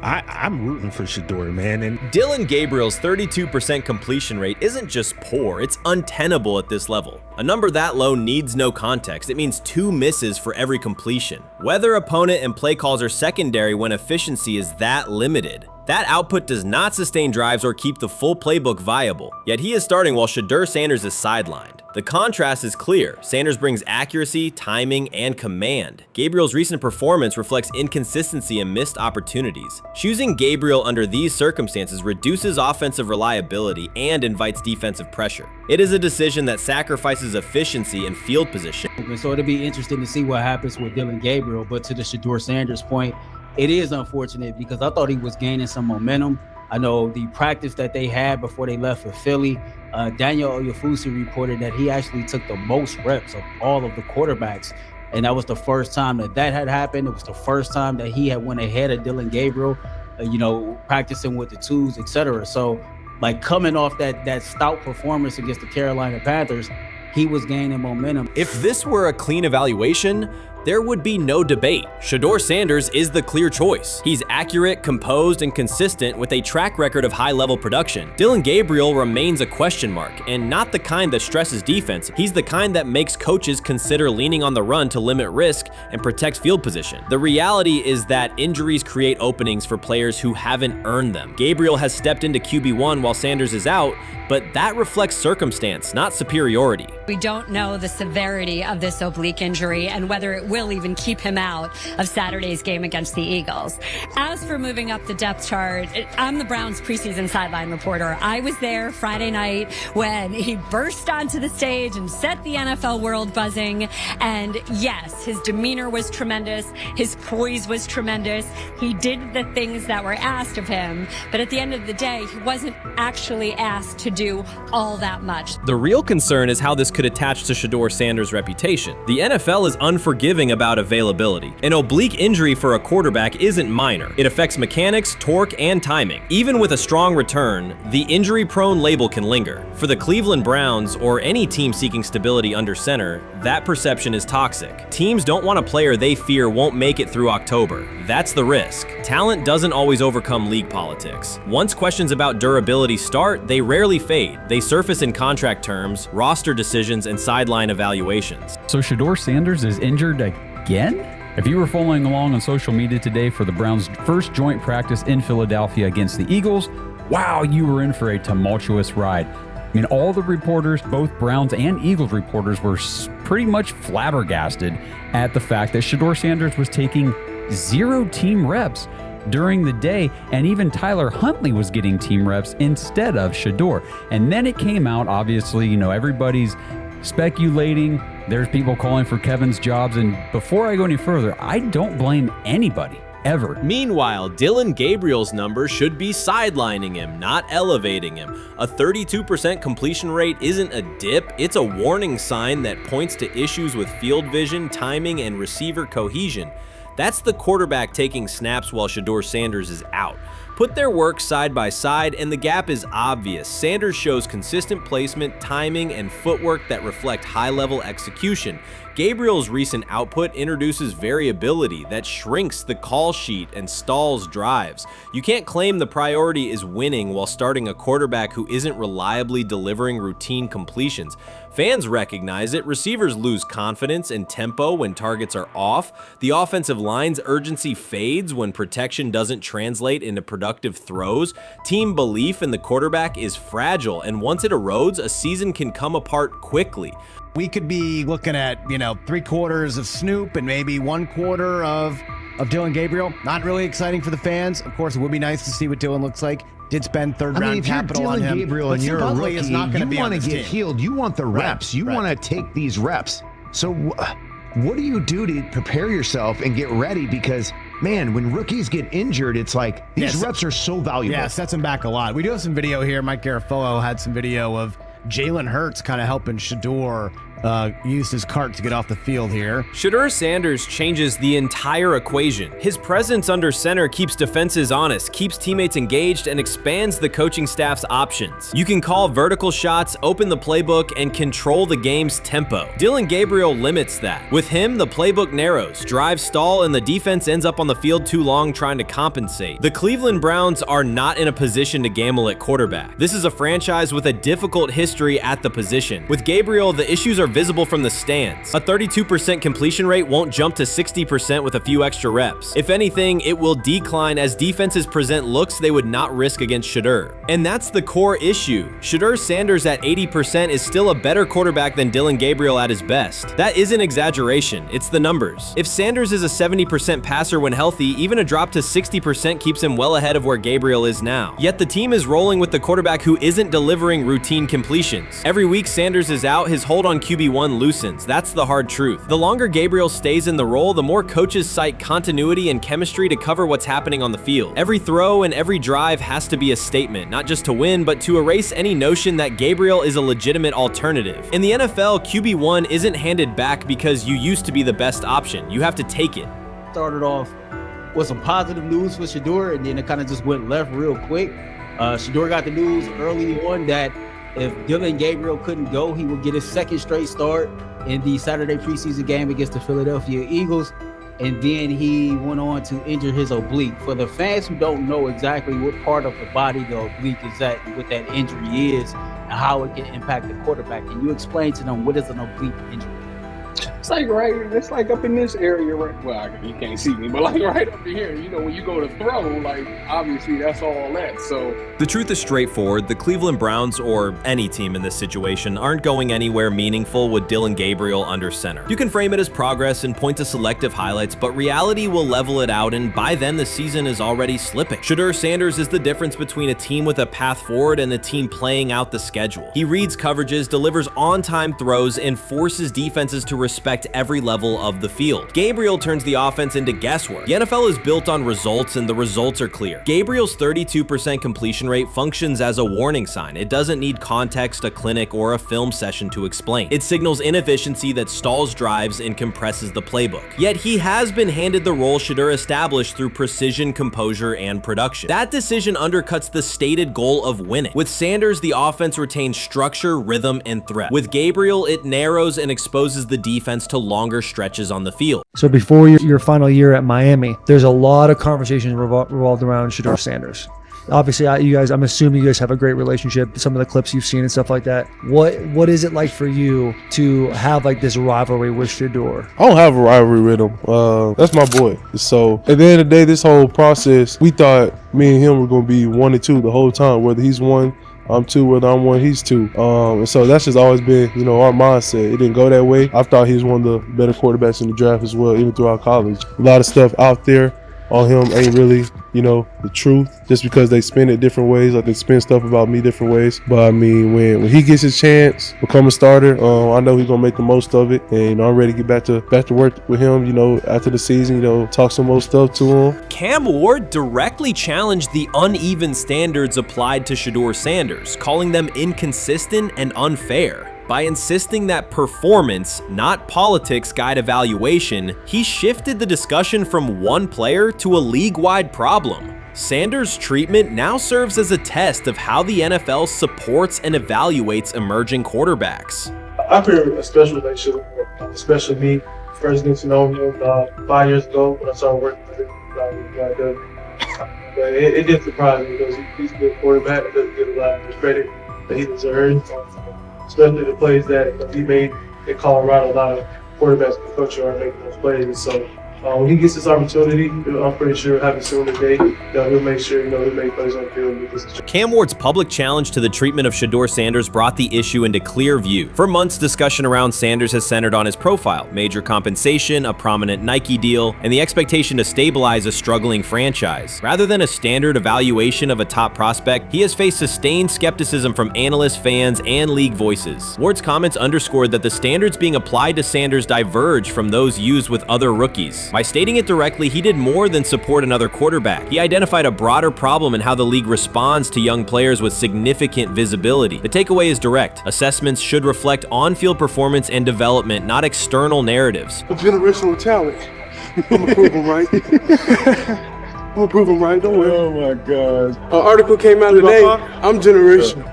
I'm rooting for Shedeur, man. And Dillon Gabriel's 32% completion rate isn't just poor, it's untenable at this level. A number that low needs no context. It means 2 misses for every completion. Weather, opponent, and play calls are secondary when efficiency is that limited. That output does not sustain drives or keep the full playbook viable, yet he is starting while Shedeur Sanders is sidelined. The contrast is clear. Sanders brings accuracy, timing, and command. Gabriel's recent performance reflects inconsistency and missed opportunities. Choosing Gabriel under these circumstances reduces offensive reliability and invites defensive pressure. It is a decision that sacrifices efficiency and field position. So it'll be interesting to see what happens with Dillon Gabriel, but to the Shedeur Sanders point, it is unfortunate because I thought he was gaining some momentum. I know the practice that they had before they left for Philly, Daniel Oyefusi reported that he actually took the most reps of all of the quarterbacks. And that was the first time that had happened. It was the first time that he had went ahead of Dillon Gabriel, practicing with the twos, etc. So, like, coming off that stout performance against the Carolina Panthers, he was gaining momentum. If this were a clean evaluation, there would be no debate. Shedeur Sanders is the clear choice. He's accurate, composed, and consistent with a track record of high-level production. Dillon Gabriel remains a question mark, and not the kind that stresses defense. He's the kind that makes coaches consider leaning on the run to limit risk and protect field position. The reality is that injuries create openings for players who haven't earned them. Gabriel has stepped into QB1 while Sanders is out, but that reflects circumstance, not superiority. We don't know the severity of this oblique injury and whether it will even keep him out of Saturday's game against the Eagles. As for moving up the depth chart, I'm the Browns preseason sideline reporter. I was there Friday night when he burst onto the stage and set the NFL world buzzing. And yes, his demeanor was tremendous. His poise was tremendous. He did the things that were asked of him. But at the end of the day, he wasn't actually asked to do all that much. The real concern is how this could attach to Shedeur Sanders' reputation. The NFL is unforgiving about availability. An oblique injury for a quarterback isn't minor. It affects mechanics, torque, and timing. Even with a strong return, the injury-prone label can linger. For the Cleveland Browns, or any team seeking stability under center, that perception is toxic. Teams don't want a player they fear won't make it through October. That's the risk. Talent doesn't always overcome league politics. Once questions about durability start, they rarely fade. They surface in contract terms, roster decisions, and sideline evaluations. So Shedeur Sanders is injured again? If you were following along on social media today for the Browns' first joint practice in Philadelphia against the Eagles, wow, you were in for a tumultuous ride. I mean, all the reporters, both Browns and Eagles reporters, were pretty much flabbergasted at the fact that Shedeur Sanders was taking 0 team reps during the day, and even Tyler Huntley was getting team reps instead of Shedeur. And then it came out, obviously, everybody's speculating. There's people calling for Kevin's jobs. And before I go any further, I don't blame anybody ever. Meanwhile, Dylan Gabriel's number should be sidelining him, not elevating him. A 32% completion rate isn't a dip, it's a warning sign that points to issues with field vision, timing, and receiver cohesion. That's the quarterback taking snaps while Shedeur Sanders is out. Put their work side by side and the gap is obvious. Sanders shows consistent placement, timing, and footwork that reflect high-level execution. Gabriel's recent output introduces variability that shrinks the call sheet and stalls drives. You can't claim the priority is winning while starting a quarterback who isn't reliably delivering routine completions. Fans recognize it, receivers lose confidence and tempo when targets are off, the offensive line's urgency fades when protection doesn't translate into productive throws, team belief in the quarterback is fragile, and once it erodes, a season can come apart quickly. We could be looking at, 3/4 of Snoop and maybe 1/4 of Dylan Gabriel. Not really exciting for the fans. Of course, it would be nice to see what Dylan looks like. Did spend third-round capital on him. If you're Dylan Gabriel and you're a rookie, is not you be want to get team. healed. You want the reps. You want to take these reps. So what do you do to prepare yourself and get ready? Because, man, when rookies get injured, it's like these reps are so valuable. Yeah, sets him back a lot. We do have some video here. Mike Garafolo had some video of Jalen Hurts kind of helping Shedeur use his cart to get off the field here. Shedeur Sanders changes the entire equation. His presence under center keeps defenses honest, keeps teammates engaged, and expands the coaching staff's options. You can call vertical shots, open the playbook, and control the game's tempo. Dylan Gabriel limits that. With him, the playbook narrows, drives stall, and the defense ends up on the field too long trying to compensate. The Cleveland Browns are not in a position to gamble at quarterback. This is a franchise with a difficult history at the position. With Gabriel, the issues are visible from the stands. A 32% completion rate won't jump to 60% with a few extra reps. If anything, it will decline as defenses present looks they would not risk against Shedeur. And that's the core issue. Shedeur Sanders at 80% is still a better quarterback than Dylan Gabriel at his best. That isn't exaggeration, it's the numbers. If Sanders is a 70% passer when healthy, even a drop to 60% keeps him well ahead of where Gabriel is now. Yet the team is rolling with the quarterback who isn't delivering routine completions. Every week Sanders is out, his hold on QB1 loosens. That's the hard truth. The longer Gabriel stays in the role, the more coaches cite continuity and chemistry to cover what's happening on the field. Every throw and every drive has to be a statement, not just to win, but to erase any notion that Gabriel is a legitimate alternative. In the NFL, QB1 isn't handed back because you used to be the best option. You have to take it. Started off with some positive news for Shedeur, and then it kind of just went left real quick. Shedeur got the news early on that if Dylan Gabriel couldn't go, he would get his second straight start in the Saturday preseason game against the Philadelphia Eagles. And then he went on to injure his oblique. For the fans who don't know exactly what part of the body the oblique is at and what that injury is and how it can impact the quarterback, can you explain to them what is an oblique injury? It's like up in this area, right? Well, you can't see me, but like right up in here, when you go to throw, like obviously that's all that. So the truth is straightforward. The Cleveland Browns, or any team in this situation, aren't going anywhere meaningful with Dylan Gabriel under center. You can frame it as progress and point to selective highlights, but reality will level it out, and by then the season is already slipping. Shedeur Sanders is the difference between a team with a path forward and a team playing out the schedule. He reads coverages, delivers on-time throws, and forces defenses to respect every level of the field. Gabriel turns the offense into guesswork. The NFL is built on results, and the results are clear. Gabriel's 32% completion rate functions as a warning sign. It doesn't need context, a clinic, or a film session to explain. It signals inefficiency that stalls drives and compresses the playbook. Yet he has been handed the role Shedeur established through precision, composure, and production. That decision undercuts the stated goal of winning. With Sanders, the offense retains structure, rhythm, and threat. With Gabriel, it narrows and exposes the defense to longer stretches on the field. So before your final year at Miami, there's a lot of conversations revolved around Shedeur Sanders. Obviously, I'm assuming you guys have a great relationship. Some of the clips you've seen and stuff like that. What is it like for you to have like this rivalry with Shedeur? I don't have a rivalry with him. That's my boy. So at the end of the day, this whole process, we thought me and him were going to be 1 and 2 the whole time. Whether he's 1, I'm 2, whether I'm 1, he's 2. And so that's just always been, our mindset. It didn't go that way. I thought he was one of the better quarterbacks in the draft as well, even throughout college. A lot of stuff out there on him ain't really, the truth, just because they spin it different ways, like they spin stuff about me different ways. But I mean, when he gets his chance, become a starter, I know he's gonna make the most of it, and I'm ready to get back to work with him, after the season, talk some more stuff to him. Cam Ward directly challenged the uneven standards applied to Shedeur Sanders, calling them inconsistent and unfair. By insisting that performance, not politics, guide evaluation, he shifted the discussion from one player to a league-wide problem. Sanders' treatment now serves as a test of how the NFL supports and evaluates emerging quarterbacks. I feel a special relationship with him, especially me. First getting to know him 5 years ago when I started working with him. But it did surprise me because he's a good quarterback. It doesn't get a lot of the credit that he deserves. Especially the plays that he made in Colorado. A lot of quarterbacks in the country are making those plays. So when he gets this opportunity, I'm pretty sure he'll have it soon today. He'll make sure he'll make plays on the field. Cam Ward's public challenge to the treatment of Shedeur Sanders brought the issue into clear view. For months, discussion around Sanders has centered on his profile, major compensation, a prominent Nike deal, and the expectation to stabilize a struggling franchise. Rather than a standard evaluation of a top prospect, he has faced sustained skepticism from analysts, fans, and league voices. Ward's comments underscored that the standards being applied to Sanders diverge from those used with other rookies. By stating it directly, he did more than support another quarterback. He identified a broader problem in how the league responds to young players with significant visibility. The takeaway is direct. Assessments should reflect on-field performance and development, not external narratives. A generational talent. I'm gonna prove him right. I'm gonna prove him right, don't worry. Oh my God. An article came out today. I'm generational.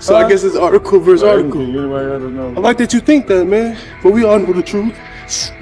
So I guess it's article versus article. I like that you think that, man. But we all know the truth.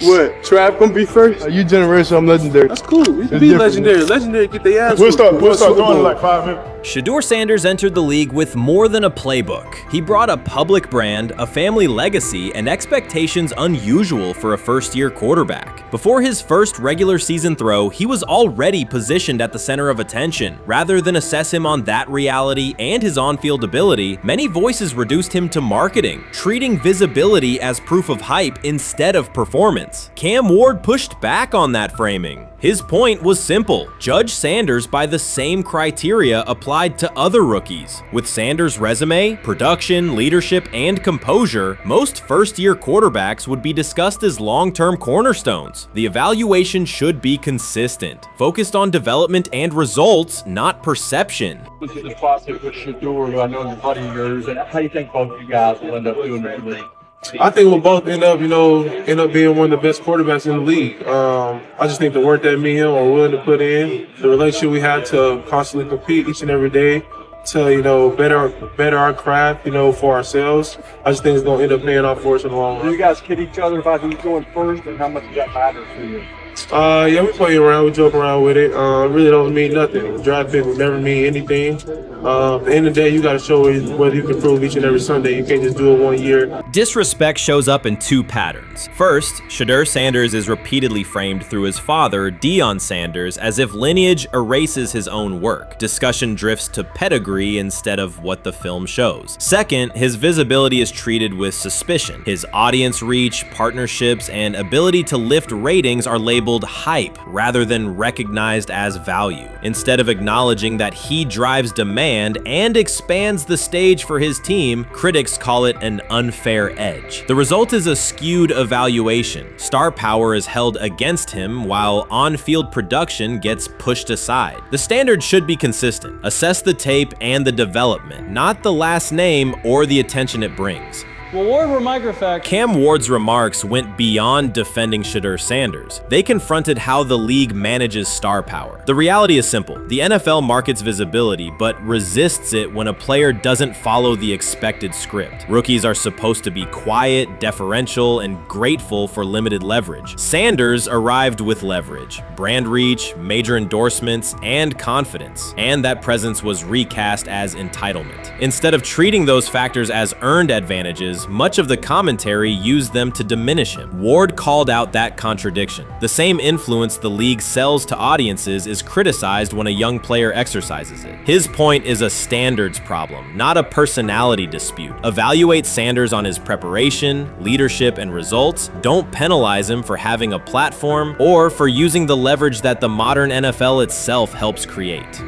What? Trav gonna be first? You generational, I'm legendary. That's cool. We can be legendary. Legendary, get their ass. We'll start going in like 5 minutes. Shedeur Sanders entered the league with more than a playbook. He brought a public brand, a family legacy, and expectations unusual for a first-year quarterback. Before his first regular season throw, he was already positioned at the center of attention. Rather than assess him on that reality and his on-field ability, many voices reduced him to marketing, treating visibility as proof of hype instead of performance. Cam Ward pushed back on that framing. His point was simple: judge Sanders by the same criteria applied to other rookies. With Sanders' resume, production, leadership, and composure, most first-year quarterbacks would be discussed as long-term cornerstones. The evaluation should be consistent, focused on development and results, not perception. This is the process with Shedeur, who I know is a buddy of yours, and how do you think both of you guys will end up doing in the league? I think we'll both end up being one of the best quarterbacks in the league. I just think the work that me and him are willing to put in, the relationship we have to constantly compete each and every day, to better our craft, for ourselves. I just think it's gonna end up paying off for us in the long run. Do you guys kid each other about who's going first, and how much does that matter to you? Yeah, we play around, we joke around with it. Really don't mean nothing. The draft pick will never mean anything. At the end of the day, you got to show whether you can prove each and every Sunday. You can't just do it 1 year. Disrespect shows up in two patterns. First, Shedeur Sanders is repeatedly framed through his father, Deion Sanders, as if lineage erases his own work. Discussion drifts to pedigree instead of what the film shows. Second, his visibility is treated with suspicion. His audience reach, partnerships, and ability to lift ratings are labeled hype rather than recognized as value. Instead of acknowledging that he drives demand and expands the stage for his team, critics call it an unfair edge. The result is a skewed evaluation. Star power is held against him while on-field production gets pushed aside. The standard should be consistent. Assess the tape and the development, not the last name or the attention it brings. Well, Ward were microfacts. Cam Ward's remarks went beyond defending Shedeur Sanders. They confronted how the league manages star power. The reality is simple. The NFL markets visibility, but resists it when a player doesn't follow the expected script. Rookies are supposed to be quiet, deferential, and grateful for limited leverage. Sanders arrived with leverage, brand reach, major endorsements, and confidence. And that presence was recast as entitlement. Instead of treating those factors as earned advantages, is, much of the commentary used them to diminish him. Ward called out that contradiction. The same influence the league sells to audiences is criticized when a young player exercises it. His point is a standards problem, not a personality dispute. Evaluate Sanders on his preparation, leadership, and results. Don't penalize him for having a platform or for using the leverage that the modern NFL itself helps create.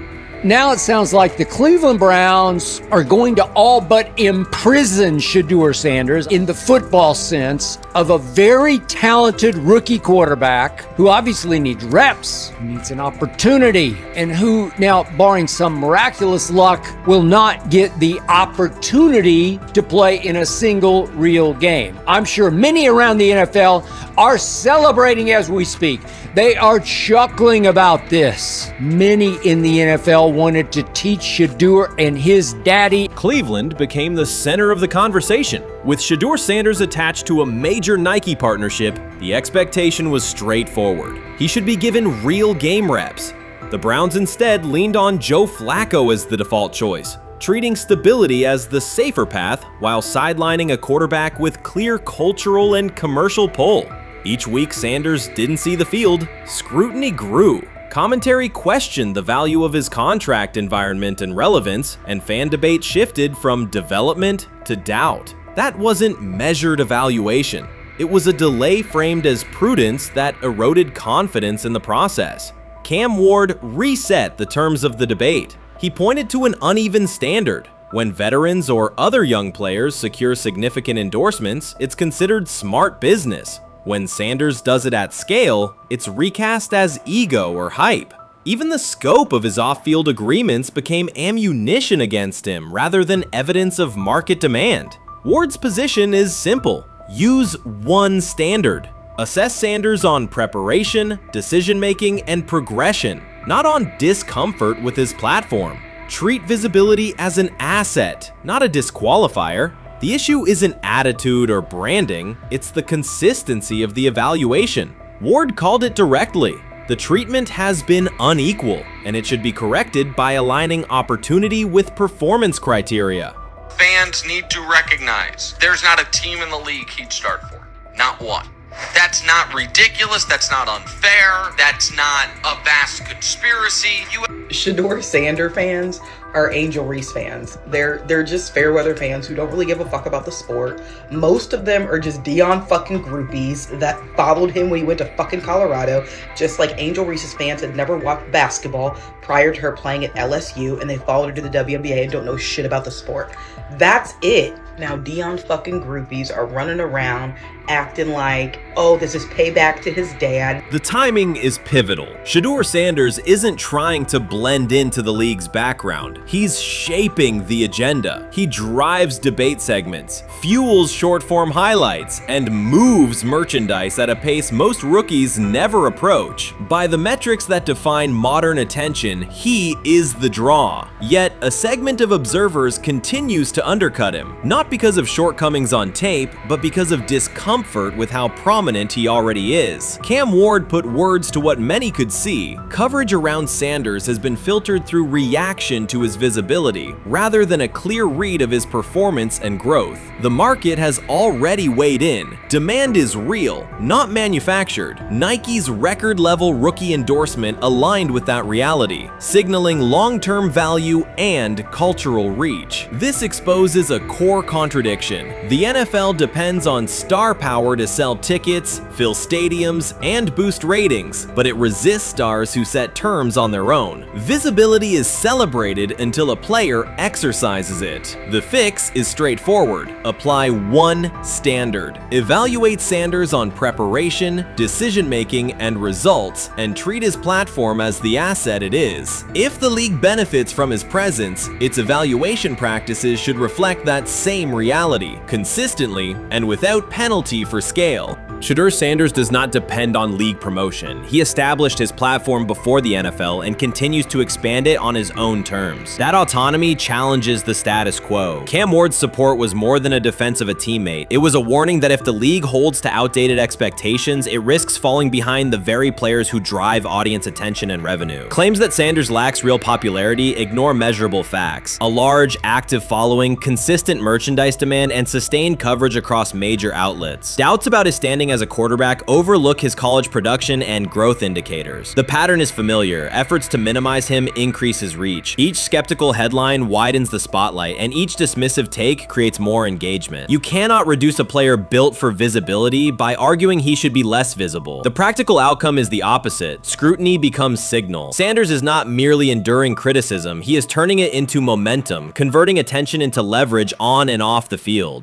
Now it sounds like the Cleveland Browns are going to all but imprison Shedeur Sanders in the football sense of a very talented rookie quarterback who obviously needs reps, who needs an opportunity, and who now, barring some miraculous luck, will not get the opportunity to play in a single real game. I'm sure many around the NFL are celebrating as we speak. They are chuckling about this. Many in the NFL wanted to teach Shedeur and his daddy. Cleveland became the center of the conversation. With Shedeur Sanders attached to a major Nike partnership, the expectation was straightforward. He should be given real game reps. The Browns instead leaned on Joe Flacco as the default choice, treating stability as the safer path while sidelining a quarterback with clear cultural and commercial pull. Each week Sanders didn't see the field, scrutiny grew. Commentary questioned the value of his contract environment and relevance, and fan debate shifted from development to doubt. That wasn't measured evaluation. It was a delay framed as prudence that eroded confidence in the process. Cam Ward reset the terms of the debate. He pointed to an uneven standard. When veterans or other young players secure significant endorsements, it's considered smart business. When Sanders does it at scale, it's recast as ego or hype. Even the scope of his off-field agreements became ammunition against him rather than evidence of market demand. Ward's position is simple. Use one standard. Assess Sanders on preparation, decision-making, and progression, not on discomfort with his platform. Treat visibility as an asset, not a disqualifier. The issue isn't attitude or branding, it's the consistency of the evaluation. Ward called it directly. The treatment has been unequal, and it should be corrected by aligning opportunity with performance criteria. Fans need to recognize there's not a team in the league he'd start for. Not one. That's not ridiculous, that's not unfair, that's not a vast conspiracy. Shedeur Sanders fans are Angel Reese fans. They're just fair weather fans who don't really give a fuck about the sport. Most of them are just Dion fucking groupies that followed him when he went to fucking Colorado, just like Angel Reese's fans had never watched basketball prior to her playing at LSU, and they followed her to the WNBA and don't know shit about the sport. That's it. Now Dion fucking groupies are running around acting like, oh, this is payback to his dad. The timing is pivotal. Shedeur Sanders isn't trying to blend into the league's background. He's shaping the agenda. He drives debate segments, fuels short-form highlights, and moves merchandise at a pace most rookies never approach. By the metrics that define modern attention, he is the draw. Yet, a segment of observers continues to undercut him, not because of shortcomings on tape, but because of discomfort with how prominent he already is. Cam Ward put words to what many could see. Coverage around Sanders has been filtered through reaction to his visibility, rather than a clear read of his performance and growth. The market has already weighed in. Demand is real, not manufactured. Nike's record-level rookie endorsement aligned with that reality, signaling long-term value and cultural reach. This exposes a core contradiction. The NFL depends on star power to sell tickets, fill stadiums, and boost ratings, but it resists stars who set terms on their own. Visibility is celebrated until a player exercises it. The fix is straightforward. Apply one standard. Evaluate Sanders on preparation, decision-making, and results, and treat his platform as the asset it is. If the league benefits from his presence, its evaluation practices should reflect that same reality, consistently and without penalty for scale. Shedeur Sanders does not depend on league promotion. He established his platform before the NFL and continues to expand it on his own terms. That autonomy challenges the status quo. Cam Ward's support was more than a defense of a teammate. It was a warning that if the league holds to outdated expectations, it risks falling behind the very players who drive audience attention and revenue. Claims that Sanders lacks real popularity ignore measurable facts. A large, active following, consistent merchandise demand, and sustained coverage across major outlets. Doubts about his standing as a quarterback overlook his college production and growth indicators. The pattern is familiar. Efforts to minimize him increase his reach. Each skeptical headline widens the spotlight, and each dismissive take creates more engagement. You cannot reduce a player built for visibility by arguing he should be less visible. The practical outcome is the opposite. Scrutiny becomes signal. Sanders is not merely enduring criticism, he is turning it into momentum, converting attention into leverage on and off the field.